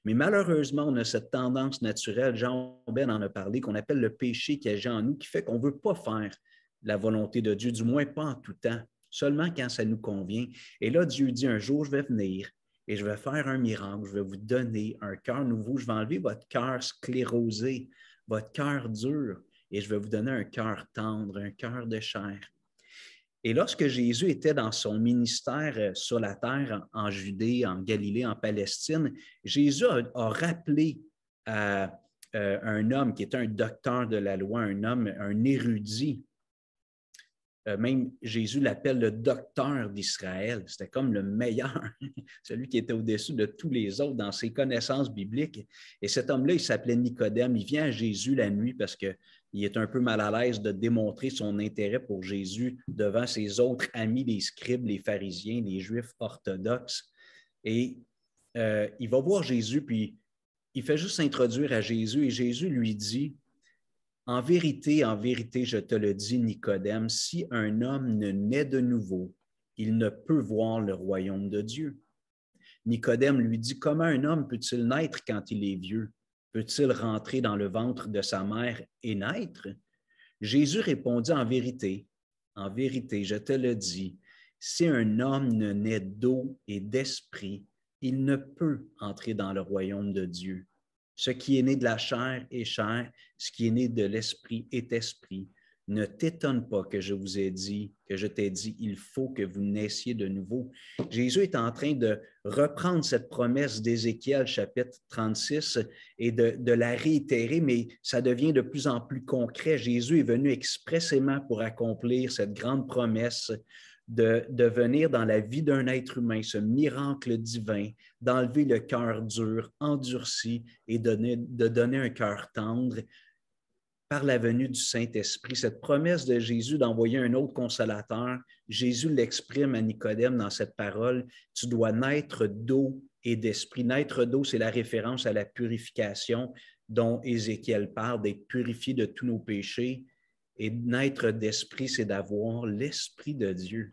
Mais malheureusement, on a cette tendance naturelle, Jean-Ben en a parlé, qu'on appelle le péché qui agit en nous, qui fait qu'on ne veut pas faire la volonté de Dieu, du moins pas en tout temps, seulement quand ça nous convient. Et là, Dieu dit un jour, je vais venir et je vais faire un miracle, je vais vous donner un cœur nouveau, je vais enlever votre cœur sclérosé, votre cœur dur, et je vais vous donner un cœur tendre, un cœur de chair. Et lorsque Jésus était dans son ministère sur la terre, en Judée, en Galilée, en Palestine, Jésus a rappelé à un homme qui était un docteur de la loi, un homme, un érudit. Même Jésus l'appelle le docteur d'Israël. C'était comme le meilleur, celui qui était au-dessus de tous les autres dans ses connaissances bibliques. Et cet homme-là, il s'appelait Nicodème. Il vient à Jésus la nuit parce qu'il est un peu mal à l'aise de démontrer son intérêt pour Jésus devant ses autres amis, les scribes, les pharisiens, les juifs orthodoxes. Et il va voir Jésus, puis il fait juste s'introduire à Jésus et Jésus lui dit: en vérité, je te le dis, Nicodème, si un homme ne naît de nouveau, il ne peut voir le royaume de Dieu. Nicodème lui dit: comment un homme peut-il naître quand il est vieux? Peut-il rentrer dans le ventre de sa mère et naître? Jésus répondit: en vérité, je te le dis, si un homme ne naît d'eau et d'esprit, il ne peut entrer dans le royaume de Dieu. Ce qui est né de la chair est chair, ce qui est né de l'esprit est esprit. Ne t'étonne pas que je t'ai dit, il faut que vous naissiez de nouveau. Jésus est en train de reprendre cette promesse d'Ézéchiel, chapitre 36, et de la réitérer, mais ça devient de plus en plus concret. Jésus est venu expressément pour accomplir cette grande promesse de venir dans la vie d'un être humain, ce miracle divin, d'enlever le cœur dur, endurci, et de donner un cœur tendre par la venue du Saint-Esprit. Cette promesse de Jésus d'envoyer un autre consolateur, Jésus l'exprime à Nicodème dans cette parole: tu dois naître d'eau et d'esprit. Naître d'eau, c'est la référence à la purification dont Ézéchiel parle, d'être purifié de tous nos péchés. Et naître d'esprit, c'est d'avoir l'Esprit de Dieu.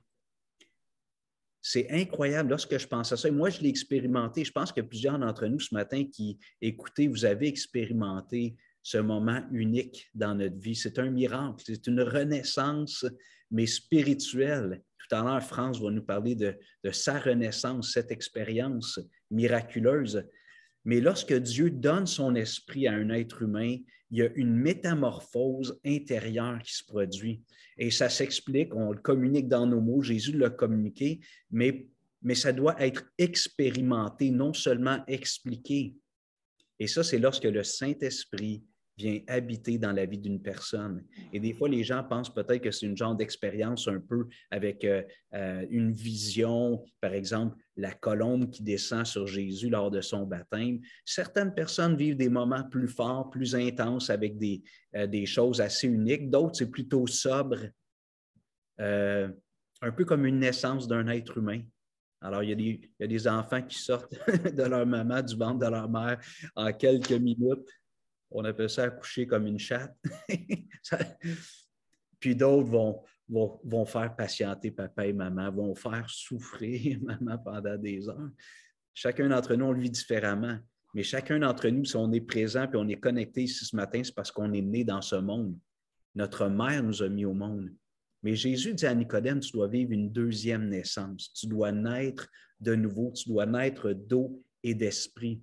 C'est incroyable lorsque je pense à ça. Et moi, je l'ai expérimenté. Je pense que plusieurs d'entre nous ce matin qui écoutez, vous avez expérimenté ce moment unique dans notre vie. C'est un miracle. C'est une renaissance, mais spirituelle. Tout à l'heure, France va nous parler de sa renaissance, cette expérience miraculeuse. Mais lorsque Dieu donne son esprit à un être humain, il y a une métamorphose intérieure qui se produit. Et ça s'explique, on le communique dans nos mots, Jésus l'a communiqué, mais ça doit être expérimenté, non seulement expliqué. Et ça, c'est lorsque le Saint-Esprit vient habiter dans la vie d'une personne. Et des fois, les gens pensent peut-être que c'est une genre d'expérience un peu avec une vision, par exemple, la colombe qui descend sur Jésus lors de son baptême. Certaines personnes vivent des moments plus forts, plus intenses, avec des choses assez uniques. D'autres, c'est plutôt sobre, un peu comme une naissance d'un être humain. Alors, il y a des enfants qui sortent de leur maman, du ventre de leur mère, en quelques minutes. On appelle ça accoucher comme une chatte. Puis d'autres vont faire patienter papa et maman, vont faire souffrir maman pendant des heures. Chacun d'entre nous, on le vit différemment. Mais chacun d'entre nous, si on est présent et on est connecté ici ce matin, c'est parce qu'on est né dans ce monde. Notre mère nous a mis au monde. Mais Jésus dit à Nicodème, tu dois vivre une deuxième naissance. Tu dois naître de nouveau. Tu dois naître d'eau et d'esprit.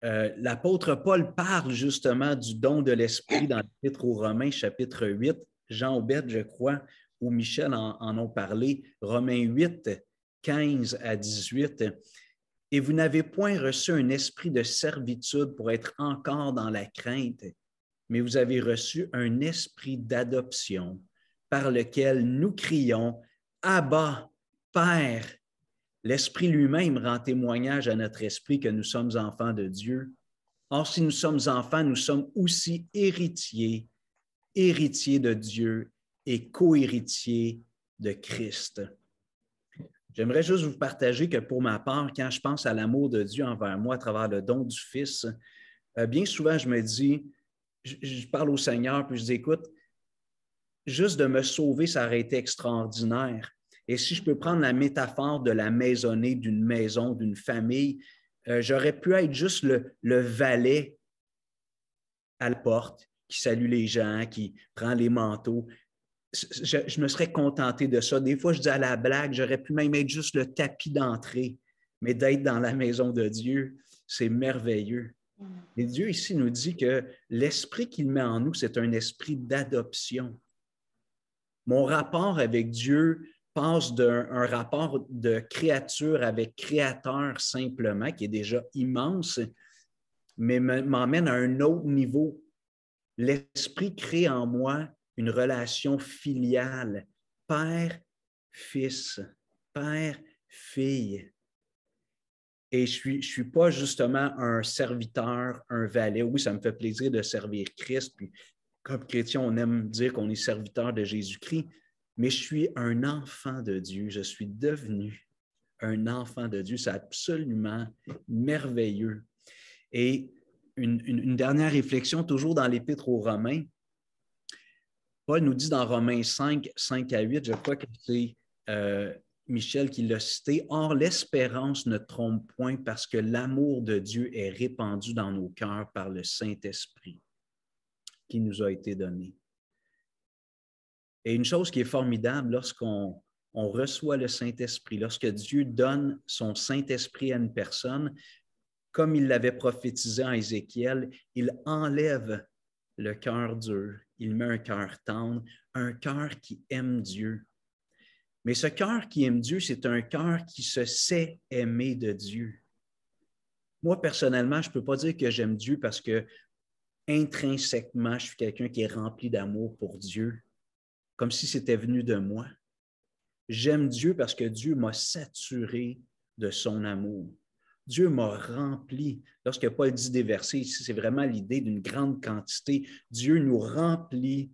L'apôtre Paul parle justement du don de l'Esprit dans l'Épître aux Romains, chapitre 8. Jean Aubert, je crois, ou Michel en ont parlé. Romains 8, 15 à 18. Et vous n'avez point reçu un esprit de servitude pour être encore dans la crainte, mais vous avez reçu un esprit d'adoption par lequel nous crions « Abba, Père ». L'Esprit lui-même rend témoignage à notre esprit que nous sommes enfants de Dieu. Or, si nous sommes enfants, nous sommes aussi héritiers, héritiers de Dieu et co-héritiers de Christ. J'aimerais juste vous partager que pour ma part, quand je pense à l'amour de Dieu envers moi à travers le don du Fils, bien souvent je me dis, je parle au Seigneur, puis je dis, écoute, juste de me sauver, ça aurait été extraordinaire. Et si je peux prendre la métaphore de la maisonnée, d'une maison, d'une famille, j'aurais pu être juste le valet à la porte qui salue les gens, qui prend les manteaux. Je me serais contenté de ça. Des fois, je dis à la blague, j'aurais pu même être juste le tapis d'entrée, mais d'être dans la maison de Dieu, c'est merveilleux. Et Dieu ici nous dit que l'esprit qu'il met en nous, c'est un esprit d'adoption. Mon rapport avec Dieu passe d'un rapport de créature avec créateur simplement, qui est déjà immense, mais m'emmène à un autre niveau. L'esprit crée en moi une relation filiale, père-fils, père-fille. Et je ne suis pas justement un serviteur, un valet. Oui, ça me fait plaisir de servir Christ. Puis, comme chrétien, on aime dire qu'on est serviteur de Jésus-Christ. Mais je suis un enfant de Dieu. Je suis devenu un enfant de Dieu. C'est absolument merveilleux. Et une dernière réflexion, toujours dans l'Épître aux Romains. Paul nous dit dans Romains 5, 5 à 8, je crois que c'est Michel qui l'a cité, « Or, l'espérance ne trompe point parce que l'amour de Dieu est répandu dans nos cœurs par le Saint-Esprit qui nous a été donné. » Et une chose qui est formidable lorsqu'on reçoit le Saint-Esprit, lorsque Dieu donne son Saint-Esprit à une personne, comme il l'avait prophétisé en Ézéchiel, il enlève le cœur dur, il met un cœur tendre, un cœur qui aime Dieu. Mais ce cœur qui aime Dieu, c'est un cœur qui se sait aimer de Dieu. Moi, personnellement, je ne peux pas dire que j'aime Dieu parce que intrinsèquement, je suis quelqu'un qui est rempli d'amour pour Dieu, comme si c'était venu de moi. J'aime Dieu parce que Dieu m'a saturé de son amour. Dieu m'a rempli. Lorsque Paul dit des versets ici, c'est vraiment l'idée d'une grande quantité. Dieu nous remplit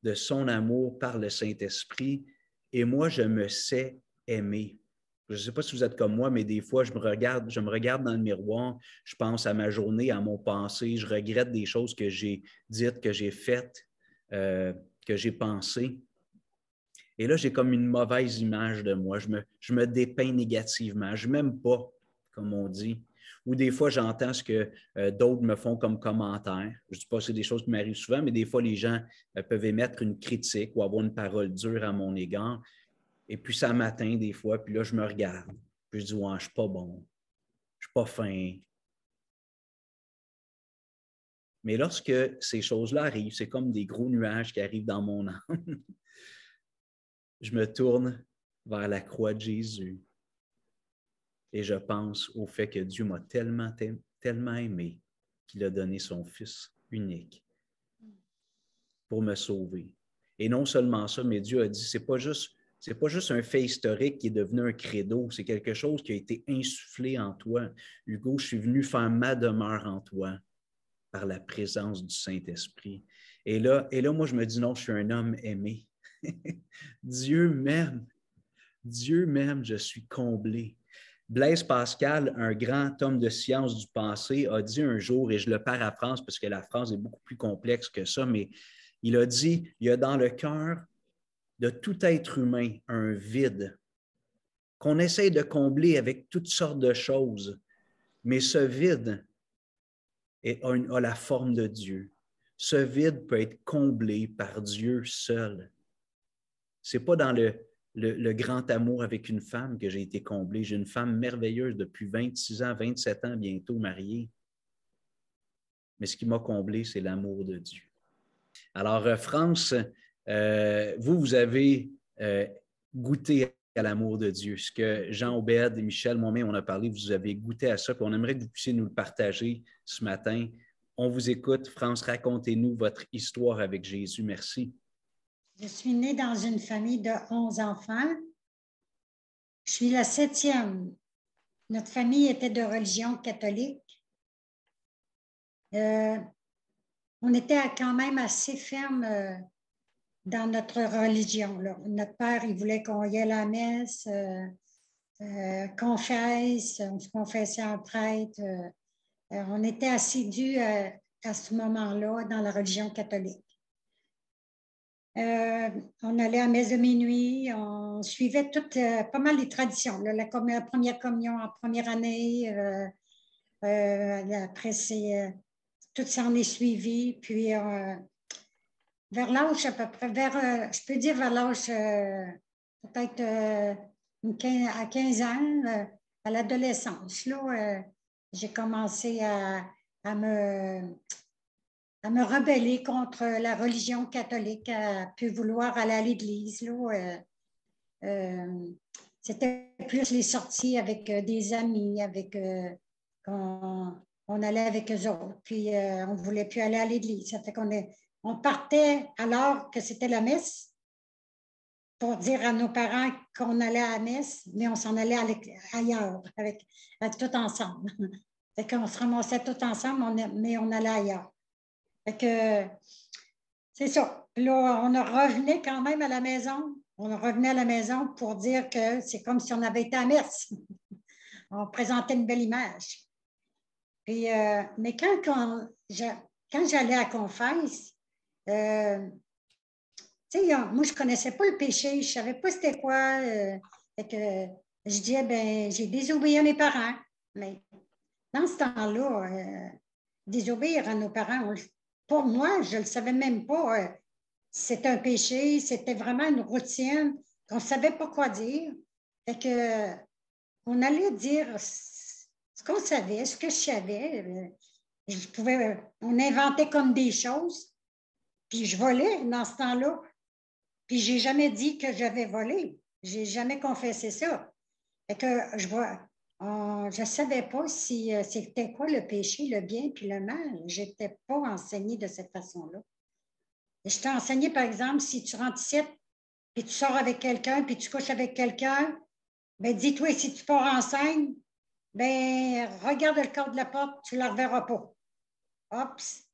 de son amour par le Saint-Esprit et moi, je me sais aimer. Je ne sais pas si vous êtes comme moi, mais des fois, je me regarde dans le miroir, je pense à ma journée, à mon passé, je regrette des choses que j'ai dites, que j'ai faites, que j'ai pensées. Et là, j'ai comme une mauvaise image de moi. Je me dépeins négativement. Je ne m'aime pas, comme on dit. Ou des fois, j'entends ce que d'autres me font comme commentaire. Je ne dis pas que c'est des choses qui m'arrivent souvent, mais des fois, les gens peuvent émettre une critique ou avoir une parole dure à mon égard. Et puis, ça m'atteint des fois. Puis là, je me regarde. Puis je dis, ouais, je ne suis pas bon. Je ne suis pas fin. Mais lorsque ces choses-là arrivent, c'est comme des gros nuages qui arrivent dans mon âme. Je me tourne vers la croix de Jésus et je pense au fait que Dieu m'a tellement aimé qu'il a donné son Fils unique pour me sauver. Et non seulement ça, mais Dieu a dit, c'est pas juste un fait historique qui est devenu un credo, c'est quelque chose qui a été insufflé en toi. Hugo, je suis venu faire ma demeure en toi par la présence du Saint-Esprit. Et là, moi, je me dis, non, je suis un homme aimé. Dieu m'aime. Dieu m'aime, je suis comblé. Blaise Pascal, un grand homme de science du passé, a dit un jour, et je le paraphrase parce que la phrase est beaucoup plus complexe que ça, mais il a dit, il y a dans le cœur de tout être humain un vide qu'on essaie de combler avec toutes sortes de choses, mais ce vide a la forme de Dieu. Ce vide peut être comblé par Dieu seul. Ce n'est pas dans le grand amour avec une femme que j'ai été comblé. J'ai une femme merveilleuse depuis 26 ans, 27 ans bientôt mariée. Mais ce qui m'a comblé, c'est l'amour de Dieu. Alors, France, vous avez goûté à l'amour de Dieu. Ce que Jean Obed et Michel, moi-même, on a parlé, vous avez goûté à ça, puis on aimerait que vous puissiez nous le partager ce matin. On vous écoute. France, racontez-nous votre histoire avec Jésus. Merci. Je suis née dans une famille de 11 enfants. Je suis la 7e. Notre famille était de religion catholique. On était quand même assez ferme dans notre religion, là. Notre père, il voulait qu'on y aille à la messe, confesse, on se confessait en prêtre. On était assidus à ce moment-là dans la religion catholique. On allait à la messe de minuit, on suivait toutes, pas mal les traditions. Là, la première communion en première année, après, tout s'en est suivi. Puis, vers l'âge à peu près, je peux dire vers l'âge peut-être à 15 ans, à l'adolescence, là, j'ai commencé à me rebeller contre la religion catholique, à plus vouloir aller à l'église. C'était plus les sorties avec des amis, on allait avec eux autres, puis on ne voulait plus aller à l'église. Ça fait on partait alors que c'était la messe pour dire à nos parents qu'on allait à la messe, mais on s'en allait ailleurs, avec tout ensemble. Fait qu'on se ramassait tout ensemble, mais on allait ailleurs. Fait que c'est ça. Là, on revenait quand même à la maison. On revenait à la maison pour dire que c'est comme si on avait été à messe. On présentait une belle image. Puis, mais quand j'allais à confesse, moi, je ne connaissais pas le péché, je ne savais pas c'était quoi. Fait que je disais, ben, j'ai désobéi à mes parents. Mais dans ce temps-là, désobéir à nos parents, pour moi, je ne le savais même pas. C'était un péché, c'était vraiment une routine qu'on ne savait pas quoi dire. Fait que, on allait dire ce qu'on savait, ce que je savais. On inventait comme des choses. Puis je volais dans ce temps-là. Puis je n'ai jamais dit que j'avais volé. Je n'ai jamais confessé ça. Fait que je ne savais pas si c'était quoi le péché, le bien puis le mal. Je n'étais pas enseignée de cette façon-là. Je t'ai enseigné, par exemple, si tu rentres ici, puis tu sors avec quelqu'un, puis tu couches avec quelqu'un, bien, dis-toi, si tu pars enceinte, bien, regarde le cadre de la porte, tu ne la reverras pas. Oups!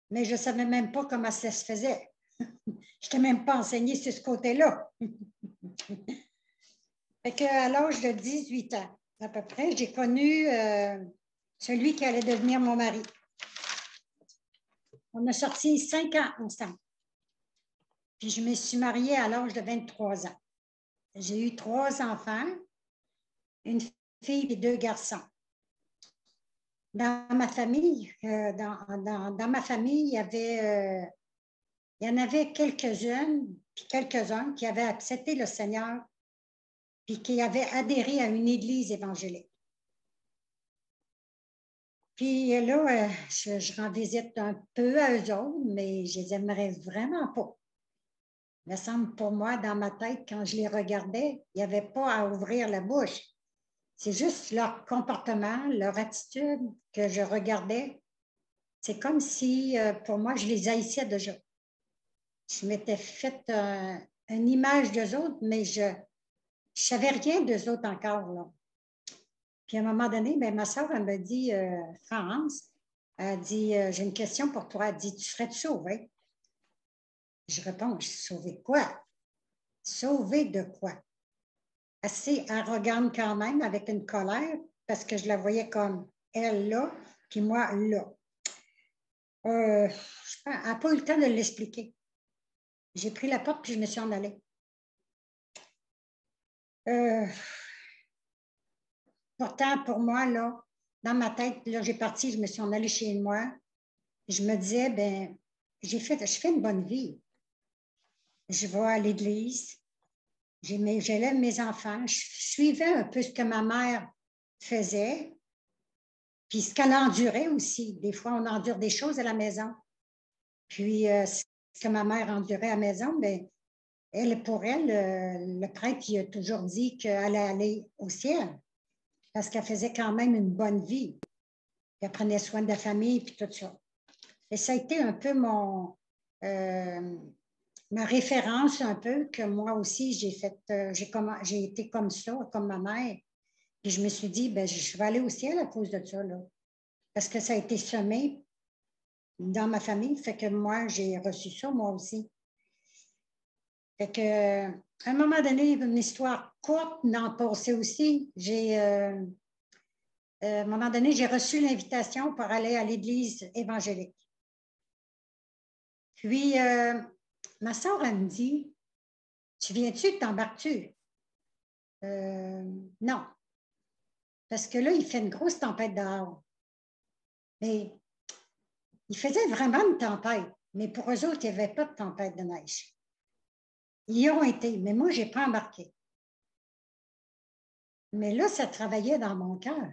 Mais je ne savais même pas comment ça se faisait. Je t'ai même pas enseigné sur ce côté-là. Fait qu'à l'âge de 18 ans, à peu près, j'ai connu celui qui allait devenir mon mari. On a sorti 5 ans ensemble. Puis je me suis mariée à l'âge de 23 ans. J'ai eu 3 enfants, une fille et 2 garçons. Dans ma famille, dans ma famille, il y en avait quelques-unes, puis quelques-uns qui avaient accepté le Seigneur, puis qui avaient adhéré à une église évangélique. Puis là, je rends visite un peu à eux autres, mais je les aimerais vraiment pas. Il me semble pour moi, dans ma tête, quand je les regardais, il n'y avait pas à ouvrir la bouche. C'est juste leur comportement, leur attitude que je regardais. C'est comme si, pour moi, je les haïssais déjà. Je m'étais fait une image d'eux autres, mais je ne savais rien d'eux autres encore, là. Puis à un moment donné, bien, ma soeur, elle me dit, France, elle dit, j'ai une question pour toi. Elle dit, tu serais-tu sauvée? Je réponds, sauver quoi? Sauver de quoi? Assez arrogante quand même, avec une colère, parce que je la voyais comme elle là, puis moi là. Elle n'a pas eu le temps de l'expliquer. J'ai pris la porte, puis je me suis en allée. Pourtant, pour moi, là, dans ma tête, là, j'ai parti, je me suis en allée chez moi. Je me disais, ben, je fais une bonne vie. Je vais à l'église, j'élève mes enfants, je suivais un peu ce que ma mère faisait, puis ce qu'elle endurait aussi. Des fois, on endure des choses à la maison. Puis, ce que ma mère endurait à la maison, bien, pour elle, le prêtre il a toujours dit qu'elle allait aller au ciel parce qu'elle faisait quand même une bonne vie. Elle prenait soin de la famille et tout ça. Et ça a été un peu ma référence un peu, que moi aussi, j'ai été comme ça, comme ma mère. Puis je me suis dit, ben, je vais aller au ciel à cause de ça, là. Parce que ça a été semé dans ma famille, fait que moi, j'ai reçu ça, moi aussi. Fait que, à un moment donné, une histoire courte, dans le passé aussi, à un moment donné, j'ai reçu l'invitation pour aller à l'église évangélique. Puis, ma soeur, elle me dit, tu viens-tu, t'embarques-tu? Non. Parce que là, il fait une grosse tempête dehors. Mais il faisait vraiment une tempête. Mais pour eux autres, il n'y avait pas de tempête de neige. Ils y ont été, mais moi, je n'ai pas embarqué. Mais là, ça travaillait dans mon cœur.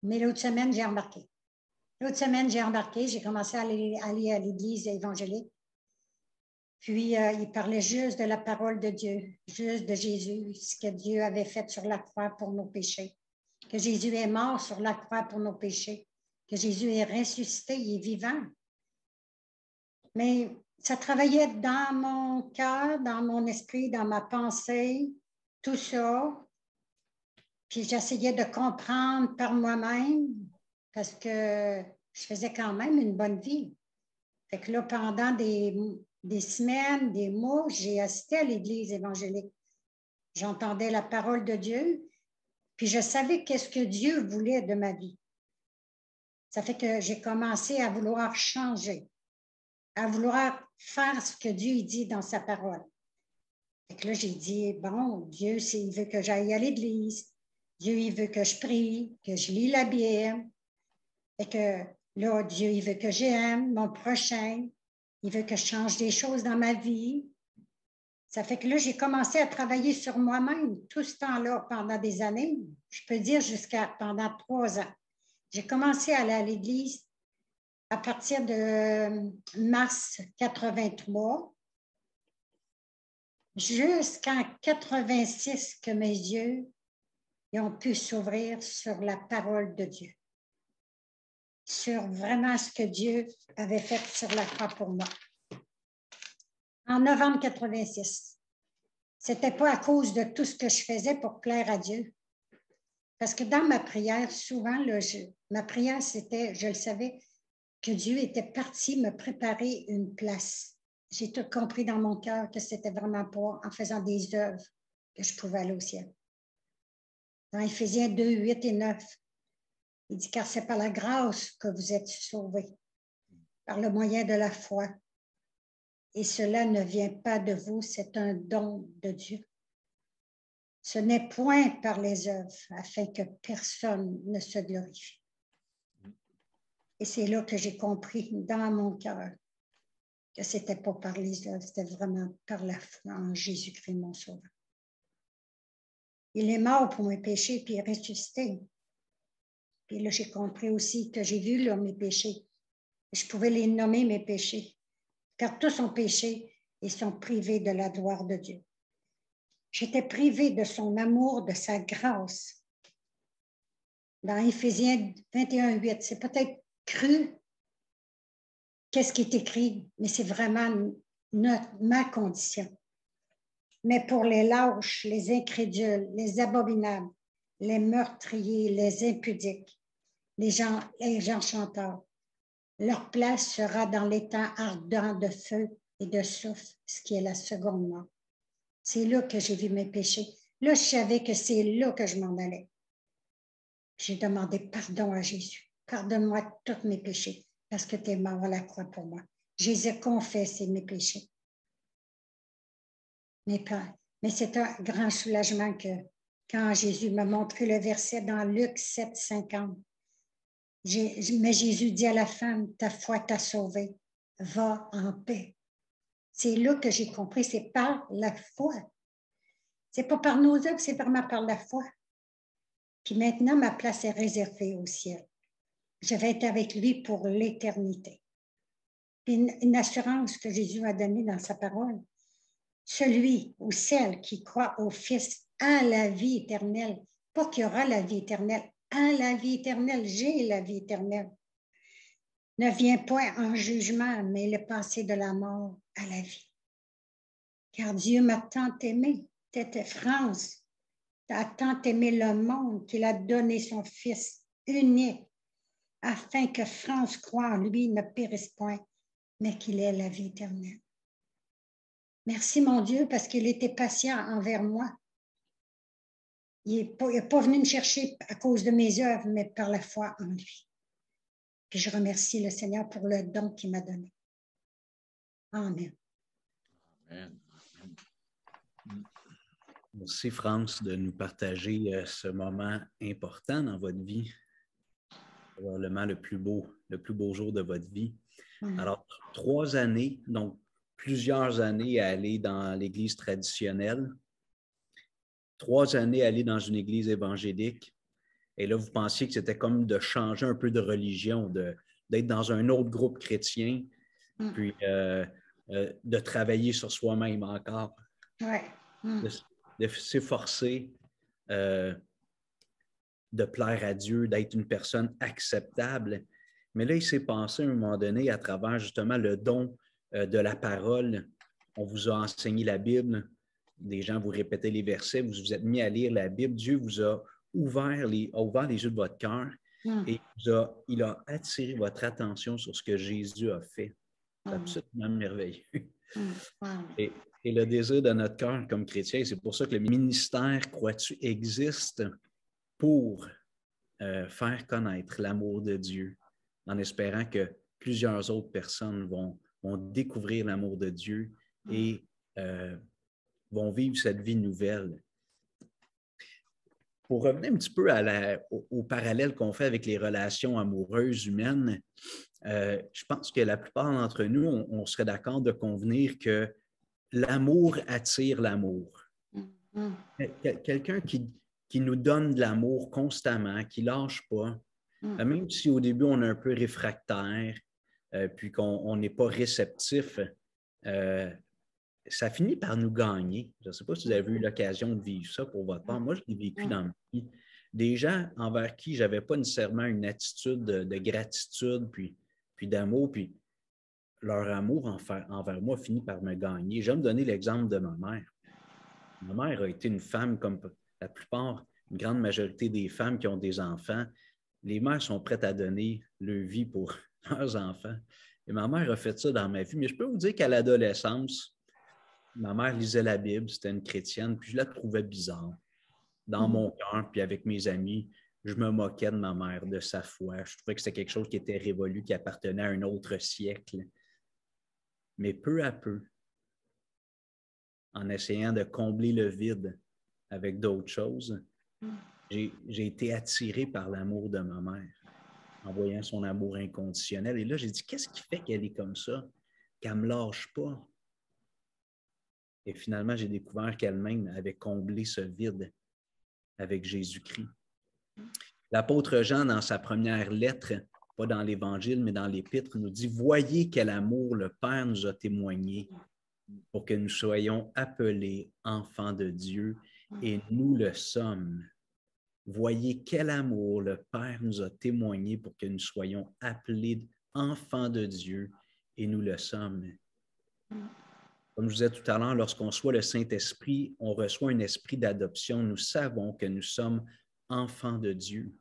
Mais l'autre semaine, j'ai embarqué. L'autre semaine, j'ai embarqué, j'ai commencé à aller à l'église évangélique. Puis, il parlait juste de la parole de Dieu, juste de Jésus, ce que Dieu avait fait sur la croix pour nos péchés, que Jésus est mort sur la croix pour nos péchés, que Jésus est ressuscité, il est vivant. Mais ça travaillait dans mon cœur, dans mon esprit, dans ma pensée, tout ça. Puis j'essayais de comprendre par moi-même parce que je faisais quand même une bonne vie. Fait que là, pendant des semaines, des mois, j'ai assisté à l'église évangélique. J'entendais la parole de Dieu, puis je savais qu'est-ce que Dieu voulait de ma vie. Ça fait que j'ai commencé à vouloir changer, à vouloir faire ce que Dieu dit dans sa parole. Fait que là, j'ai dit, bon, Dieu, il veut que j'aille à l'église. Dieu, il veut que je prie, que je lis la Bible. Et que là, Dieu, il veut que j'aime mon prochain. Il veut que je change des choses dans ma vie. Ça fait que là, j'ai commencé à travailler sur moi-même tout ce temps-là pendant des années. Je peux dire pendant 3 ans. J'ai commencé à aller à l'église à partir de mars 83 jusqu'en 86 que mes yeux ont pu s'ouvrir sur la parole de Dieu, sur vraiment ce que Dieu avait fait sur la croix pour moi. En novembre 86. C'était pas à cause de tout ce que je faisais pour plaire à Dieu. Parce que dans ma prière, souvent, là, ma prière, c'était, je le savais, que Dieu était parti me préparer une place. J'ai tout compris dans mon cœur que c'était vraiment pas en faisant des œuvres que je pouvais aller au ciel. Dans Éphésiens 2, 8 et 9, il dit, car c'est par la grâce que vous êtes sauvés, par le moyen de la foi. Et cela ne vient pas de vous, c'est un don de Dieu. Ce n'est point par les œuvres, afin que personne ne se glorifie. Et c'est là que j'ai compris dans mon cœur que ce n'était pas par les œuvres, c'était vraiment par la foi en Jésus-Christ, mon sauveur. Il est mort pour mes péchés, puis il est ressuscité. Puis là, j'ai compris aussi que j'ai vu là, mes péchés. Je pouvais les nommer mes péchés, car tous ont péché et sont privés de la gloire de Dieu. J'étais privée de son amour, de sa grâce. Dans Éphésiens 21, 8, c'est peut-être cru qu'est-ce qui est écrit, mais c'est vraiment ma condition. Mais pour les lâches, les incrédules, les abominables, les meurtriers, les impudiques, les gens chanteurs, leur place sera dans l'étang ardent de feu et de soufre, ce qui est la seconde mort. C'est là que j'ai vu mes péchés. Là, je savais que c'est là que je m'en allais. J'ai demandé pardon à Jésus. Pardonne-moi tous mes péchés parce que tu es mort à la croix pour moi. Je les ai confessés, mes péchés. Mais c'est un grand soulagement que quand Jésus m'a montré le verset dans Luc 7, 50, mais Jésus dit à la femme, ta foi t'a sauvée, va en paix. C'est là que j'ai compris, c'est par la foi. C'est pas par nos œuvres, c'est vraiment par la foi. Puis maintenant, ma place est réservée au ciel. Je vais être avec lui pour l'éternité. Puis une assurance que Jésus a donnée dans sa parole, celui ou celle qui croit au Fils a la vie éternelle. Pas qu'il y aura la vie éternelle, a la vie éternelle, j'ai la vie éternelle. Ne vient point en jugement, mais le passé de la mort à la vie. Car Dieu m'a tant aimé, tête France, a tant aimé le monde qu'il a donné son Fils unique, afin que France croie en lui ne périsse point, mais qu'il ait la vie éternelle. Merci, mon Dieu, parce qu'il était patient envers moi. Il n'est pas venu me chercher à cause de mes œuvres, mais par la foi en lui. Puis je remercie le Seigneur pour le don qu'il m'a donné. Amen. Amen. Merci, France, de nous partager ce moment important dans votre vie. Probablement le plus beau jour de votre vie. Alors, 3 années, donc plusieurs années à aller dans l'Église traditionnelle, 3 années à aller dans une Église évangélique. Et là, vous pensiez que c'était comme de changer un peu de religion, d'être dans un autre groupe chrétien, puis de travailler sur soi-même encore. Ouais. De s'efforcer de plaire à Dieu, d'être une personne acceptable. Mais là, il s'est passé à un moment donné, à travers justement le don de la parole, on vous a enseigné la Bible, des gens vous répétaient les versets, vous vous êtes mis à lire la Bible, Dieu vous a ouvert les yeux de votre cœur et il a attiré votre attention sur ce que Jésus a fait. C'est absolument merveilleux. Et le désir de notre cœur comme chrétien, c'est pour ça que le ministère, crois-tu, existe pour faire connaître l'amour de Dieu, en espérant que plusieurs autres personnes vont découvrir l'amour de Dieu et vont vivre cette vie nouvelle. Pour revenir un petit peu au parallèle qu'on fait avec les relations amoureuses humaines, je pense que la plupart d'entre nous, on serait d'accord de convenir que l'amour attire l'amour. Quelqu'un qui nous donne de l'amour constamment, qui ne lâche pas, même si au début on est un peu réfractaire, puis qu'on n'est pas réceptif, ça finit par nous gagner. Je ne sais pas si vous avez eu l'occasion de vivre ça pour votre part. Moi, je l'ai vécu dans ma vie. Des gens envers qui je n'avais pas nécessairement une attitude de gratitude, puis d'amour, puis leur amour envers moi finit par me gagner. Je vais me donner l'exemple de ma mère. Ma mère a été une femme comme la plupart, une grande majorité des femmes qui ont des enfants. Les mères sont prêtes à donner leur vie pour leurs enfants. Et ma mère a fait ça dans ma vie. Mais je peux vous dire qu'à l'adolescence, ma mère lisait la Bible, c'était une chrétienne, puis je la trouvais bizarre. Dans mon cœur, puis avec mes amis, je me moquais de ma mère, de sa foi. Je trouvais que c'était quelque chose qui était révolu, qui appartenait à un autre siècle. Mais peu à peu, en essayant de combler le vide avec d'autres choses, j'ai été attiré par l'amour de ma mère, en voyant son amour inconditionnel. Et là, j'ai dit, qu'est-ce qui fait qu'elle est comme ça, qu'elle ne me lâche pas? Et finalement, j'ai découvert qu'elle-même avait comblé ce vide avec Jésus-Christ. L'apôtre Jean, dans sa première lettre, pas dans l'Évangile, mais dans l'Épître, nous dit « Voyez quel amour le Père nous a témoigné pour que nous soyons appelés enfants de Dieu, et nous le sommes. Voyez quel amour le Père nous a témoigné pour que nous soyons appelés enfants de Dieu, et nous le sommes. » Comme je vous disais tout à l'heure, lorsqu'on reçoit le Saint-Esprit, on reçoit un esprit d'adoption. Nous savons que nous sommes enfants de Dieu.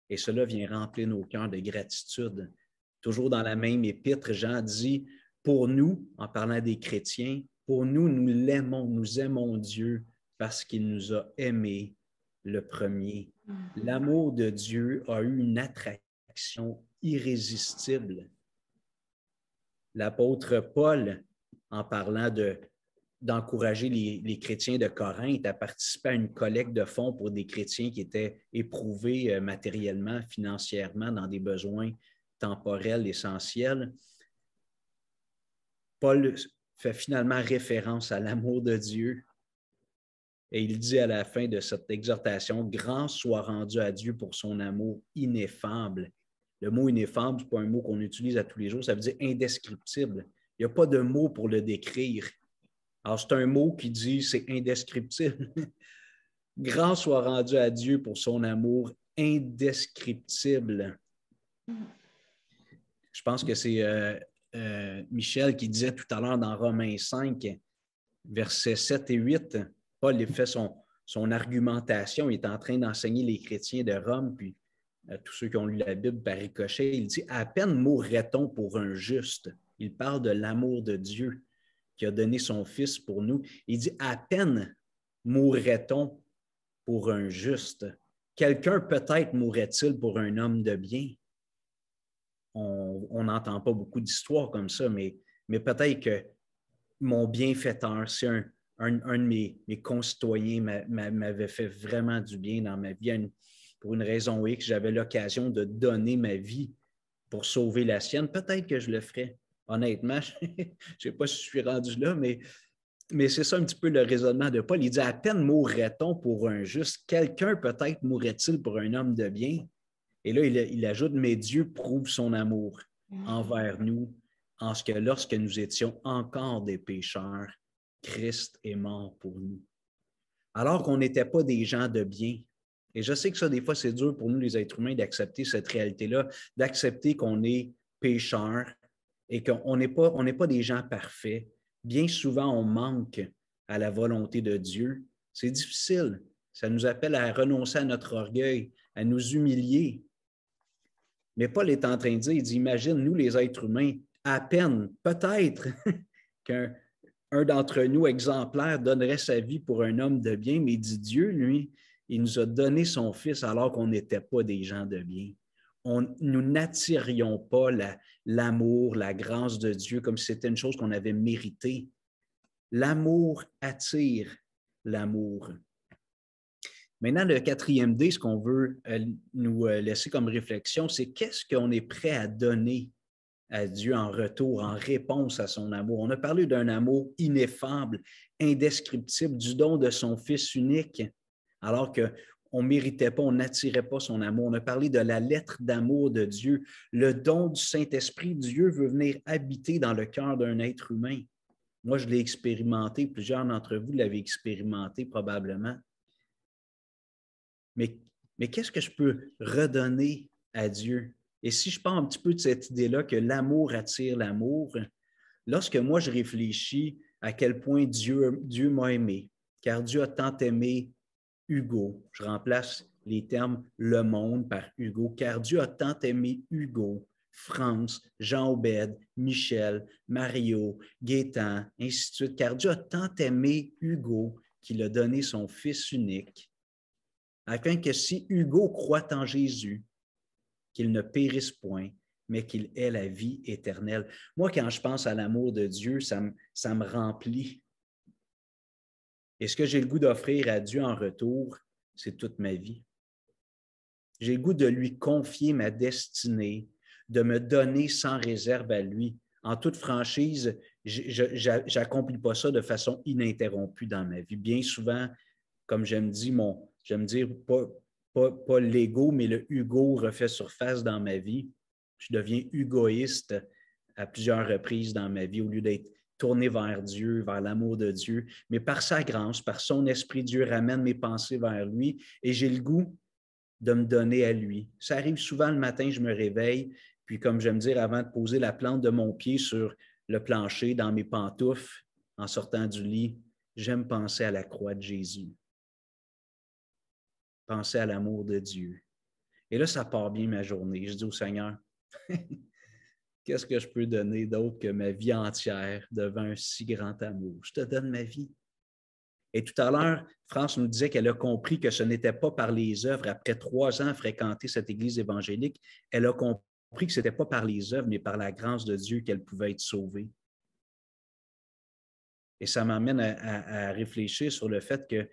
Et cela vient remplir nos cœurs de gratitude. Toujours dans la même épître, Jean dit, pour nous, en parlant des chrétiens, pour nous, nous l'aimons, nous aimons Dieu parce qu'il nous a aimés le premier. L'amour de Dieu a eu une attraction irrésistible. L'apôtre Paul, en parlant d'encourager les chrétiens de Corinthe à participer à une collecte de fonds pour des chrétiens qui étaient éprouvés matériellement, financièrement, dans des besoins temporels essentiels, Paul fait finalement référence à l'amour de Dieu et il dit à la fin de cette exhortation, « Grand soit rendu à Dieu pour son amour ineffable. » Le mot ineffable, ce n'est pas un mot qu'on utilise à tous les jours, ça veut dire indescriptible. Il n'y a pas de mot pour le décrire. Alors, c'est un mot qui dit, c'est indescriptible. Grâce soit rendue à Dieu pour son amour indescriptible. Je pense que c'est Michel qui disait tout à l'heure dans Romains 5, versets 7 et 8, Paul fait son argumentation, il est en train d'enseigner les chrétiens de Rome, puis tous ceux qui ont lu la Bible par ricochet, il dit « À peine mourrait-on pour un juste ». Il parle de l'amour de Dieu qui a donné son Fils pour nous. Il dit « À peine mourrait-on pour un juste ». Quelqu'un peut-être mourrait-il pour un homme de bien. On n'entend pas beaucoup d'histoires comme ça, mais peut-être que mon bienfaiteur, si un de mes concitoyens m'avait fait vraiment du bien dans ma vie, pour une raison X, j'avais l'occasion de donner ma vie pour sauver la sienne, peut-être que je le ferais. Honnêtement, je ne sais pas si je suis rendu là, mais c'est ça un petit peu le raisonnement de Paul. Il dit « À peine mourrait-on pour un juste, quelqu'un peut-être mourrait-il pour un homme de bien. » Et là, il ajoute « Mais Dieu prouve son amour envers nous, en ce que lorsque nous étions encore des pécheurs, Christ est mort pour nous. » Alors qu'on n'était pas des gens de bien. Et je sais que ça, des fois, c'est dur pour nous, les êtres humains, d'accepter cette réalité-là, d'accepter qu'on est pécheurs et qu'on n'est pas des gens parfaits. Bien souvent, on manque à la volonté de Dieu. C'est difficile. Ça nous appelle à renoncer à notre orgueil, à nous humilier. Mais Paul est en train de dire, il dit, imagine, nous, les êtres humains, à peine, peut-être qu'un d'entre nous, exemplaire, donnerait sa vie pour un homme de bien, mais il dit, Dieu, lui, il nous a donné son Fils alors qu'on n'était pas des gens de bien. Nous n'attirions pas l'amour, la grâce de Dieu comme si c'était une chose qu'on avait méritée. L'amour attire l'amour. Maintenant, le 4e D, ce qu'on veut nous laisser comme réflexion, c'est qu'est-ce qu'on est prêt à donner à Dieu en retour, en réponse à son amour. On a parlé d'un amour ineffable, indescriptible, du don de son Fils unique, alors qu'on ne méritait pas, on n'attirait pas son amour. On a parlé de la lettre d'amour de Dieu, le don du Saint-Esprit. Dieu veut venir habiter dans le cœur d'un être humain. Moi, je l'ai expérimenté, plusieurs d'entre vous l'avez expérimenté probablement. Mais qu'est-ce que je peux redonner à Dieu? Et si je parle un petit peu de cette idée-là que l'amour attire l'amour, lorsque moi je réfléchis à quel point Dieu m'a aimé, car Dieu a tant aimé Hugo, je remplace les termes le monde par Hugo, car Dieu a tant aimé Hugo, France, Jean-Obed, Michel, Mario, Gaétan, ainsi de suite, car Dieu a tant aimé Hugo qu'il a donné son Fils unique, afin que si Hugo croit en Jésus, qu'il ne périsse point, mais qu'il ait la vie éternelle. Moi, quand je pense à l'amour de Dieu, ça me remplit. Et ce que j'ai le goût d'offrir à Dieu en retour, c'est toute ma vie. J'ai le goût de lui confier ma destinée, de me donner sans réserve à lui. En toute franchise, je n'accomplis pas ça de façon ininterrompue dans ma vie. Bien souvent, comme j'aime dire, pas l'ego, mais le Hugo refait surface dans ma vie. Je deviens hugoïste à plusieurs reprises dans ma vie au lieu d'être tourné vers Dieu, vers l'amour de Dieu. Mais par sa grâce, par son esprit, Dieu ramène mes pensées vers lui et j'ai le goût de me donner à lui. Ça arrive souvent le matin, je me réveille, puis comme j'aime dire, avant de poser la plante de mon pied sur le plancher, dans mes pantoufles, en sortant du lit, j'aime penser à la croix de Jésus. Penser à l'amour de Dieu. Et là, ça part bien ma journée. Je dis au Seigneur, qu'est-ce que je peux donner d'autre que ma vie entière devant un si grand amour? Je te donne ma vie. Et tout à l'heure, France nous disait qu'elle a compris que ce n'était pas par les œuvres. Après 3 ans à fréquenter cette église évangélique, elle a compris que ce n'était pas par les œuvres, mais par la grâce de Dieu qu'elle pouvait être sauvée. Et ça m'amène à réfléchir sur le fait que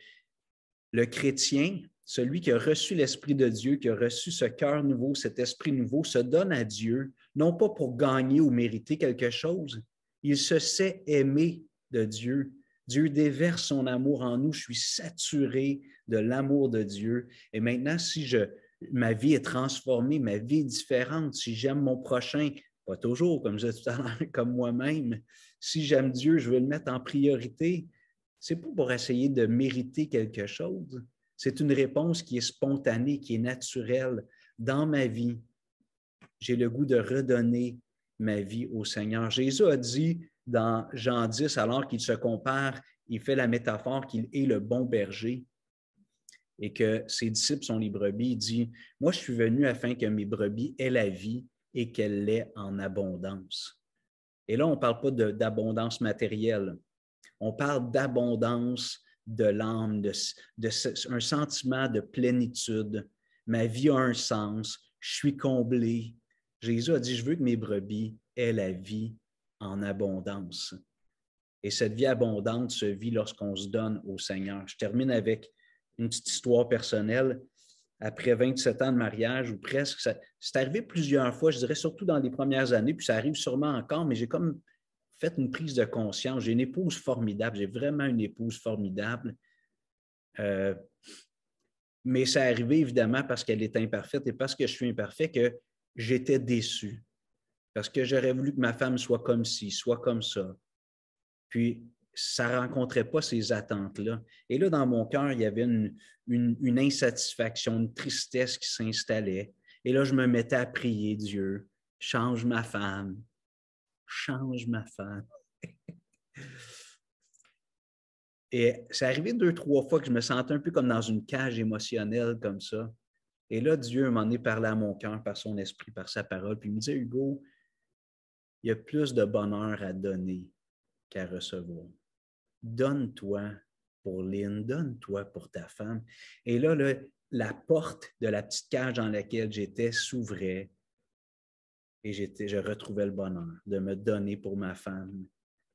le chrétien, celui qui a reçu l'Esprit de Dieu, qui a reçu ce cœur nouveau, cet esprit nouveau, se donne à Dieu, non pas pour gagner ou mériter quelque chose. Il se sait aimer de Dieu. Dieu déverse son amour en nous. Je suis saturé de l'amour de Dieu. Et maintenant, si ma vie est transformée, ma vie est différente, si j'aime mon prochain Pas toujours, comme je disais tout à l'heure, comme moi-même. Si j'aime Dieu, je veux le mettre en priorité. Ce n'est pas pour essayer de mériter quelque chose. C'est une réponse qui est spontanée, qui est naturelle. Dans ma vie, j'ai le goût de redonner ma vie au Seigneur. Jésus a dit dans Jean 10, alors qu'il se compare, il fait la métaphore qu'il est le bon berger et que ses disciples sont les brebis. Il dit, « Moi, je suis venu afin que mes brebis aient la vie et qu'elle l'ait en abondance. » Et là, on ne parle pas d'abondance matérielle. On parle d'abondance de l'âme, un sentiment de plénitude. Ma vie a un sens, je suis comblé. Jésus a dit, je veux que mes brebis aient la vie en abondance. Et cette vie abondante se vit lorsqu'on se donne au Seigneur. Je termine avec une petite histoire personnelle. Après 27 ans de mariage, ou presque, c'est arrivé plusieurs fois, je dirais surtout dans les premières années, puis ça arrive sûrement encore, mais j'ai comme fait une prise de conscience. J'ai une épouse formidable, j'ai vraiment une épouse formidable. Mais ça arrivé évidemment parce qu'elle est imparfaite et parce que je suis imparfait que j'étais déçu. Parce que j'aurais voulu que ma femme soit comme ci, soit comme ça. Puis, ça ne rencontrait pas ces attentes-là. Et là, dans mon cœur, il y avait une insatisfaction, une tristesse qui s'installait. Et là, je me mettais à prier, Dieu, change ma femme, change ma femme. Et c'est arrivé 2-3 fois que je me sentais un peu comme dans une cage émotionnelle comme ça. Et là, Dieu m'en est parlé à mon cœur par son esprit, par sa parole. Puis il me dit, Hugo, il y a plus de bonheur à donner qu'à recevoir. Donne-toi pour Lynn, donne-toi pour ta femme. Et là, la porte de la petite cage dans laquelle j'étais s'ouvrait et je retrouvais le bonheur de me donner pour ma femme,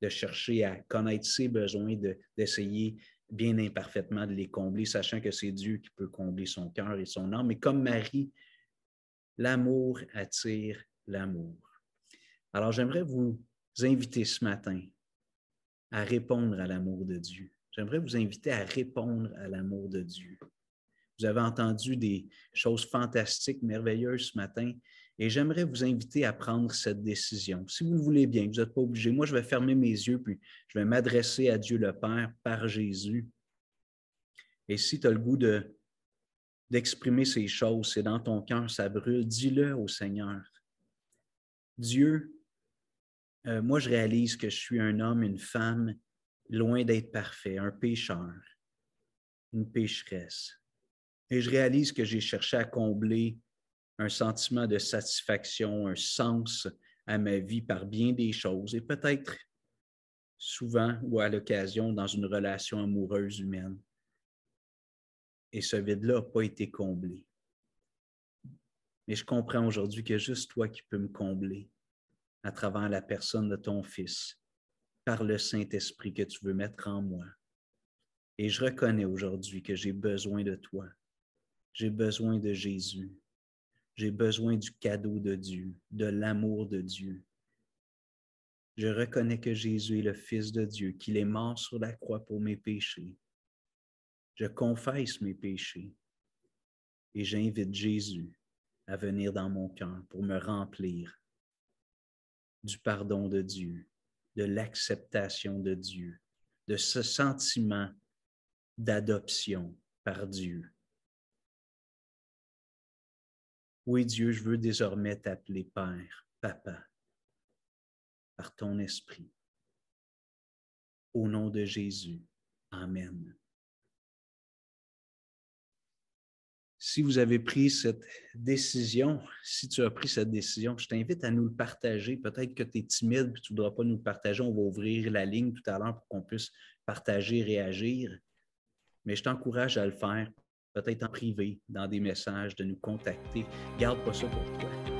de chercher à connaître ses besoins, d'essayer bien imparfaitement de les combler, sachant que c'est Dieu qui peut combler son cœur et son âme. Mais comme Marie, l'amour attire l'amour. Alors, j'aimerais vous inviter ce matin à répondre à l'amour de Dieu. J'aimerais vous inviter à répondre à l'amour de Dieu. Vous avez entendu des choses fantastiques, merveilleuses ce matin, et j'aimerais vous inviter à prendre cette décision. Si vous le voulez bien, vous n'êtes pas obligé. Moi, je vais fermer mes yeux, puis je vais m'adresser à Dieu le Père par Jésus. Et si tu as le goût d'exprimer ces choses, c'est dans ton cœur, ça brûle, dis-le au Seigneur. Dieu, moi, je réalise que je suis un homme, une femme, loin d'être parfait, un pécheur, une pécheresse. Et je réalise que j'ai cherché à combler un sentiment de satisfaction, un sens à ma vie par bien des choses, et peut-être souvent ou à l'occasion dans une relation amoureuse humaine. Et ce vide-là n'a pas été comblé. Mais je comprends aujourd'hui qu'il y a juste toi qui peux me combler à travers la personne de ton Fils, par le Saint-Esprit que tu veux mettre en moi. Et je reconnais aujourd'hui que j'ai besoin de toi. J'ai besoin de Jésus. J'ai besoin du cadeau de Dieu, de l'amour de Dieu. Je reconnais que Jésus est le Fils de Dieu, qu'il est mort sur la croix pour mes péchés. Je confesse mes péchés et j'invite Jésus à venir dans mon cœur pour me remplir du pardon de Dieu, de l'acceptation de Dieu, de ce sentiment d'adoption par Dieu. Oui, Dieu, je veux désormais t'appeler Père, Papa, par ton esprit. Au nom de Jésus. Amen. Si vous avez pris cette décision, si tu as pris cette décision, je t'invite à nous le partager. Peut-être que tu es timide et tu ne voudras pas nous le partager. On va ouvrir la ligne tout à l'heure pour qu'on puisse partager, réagir. Mais je t'encourage à le faire, peut-être en privé, dans des messages, de nous contacter. Garde pas ça pour toi.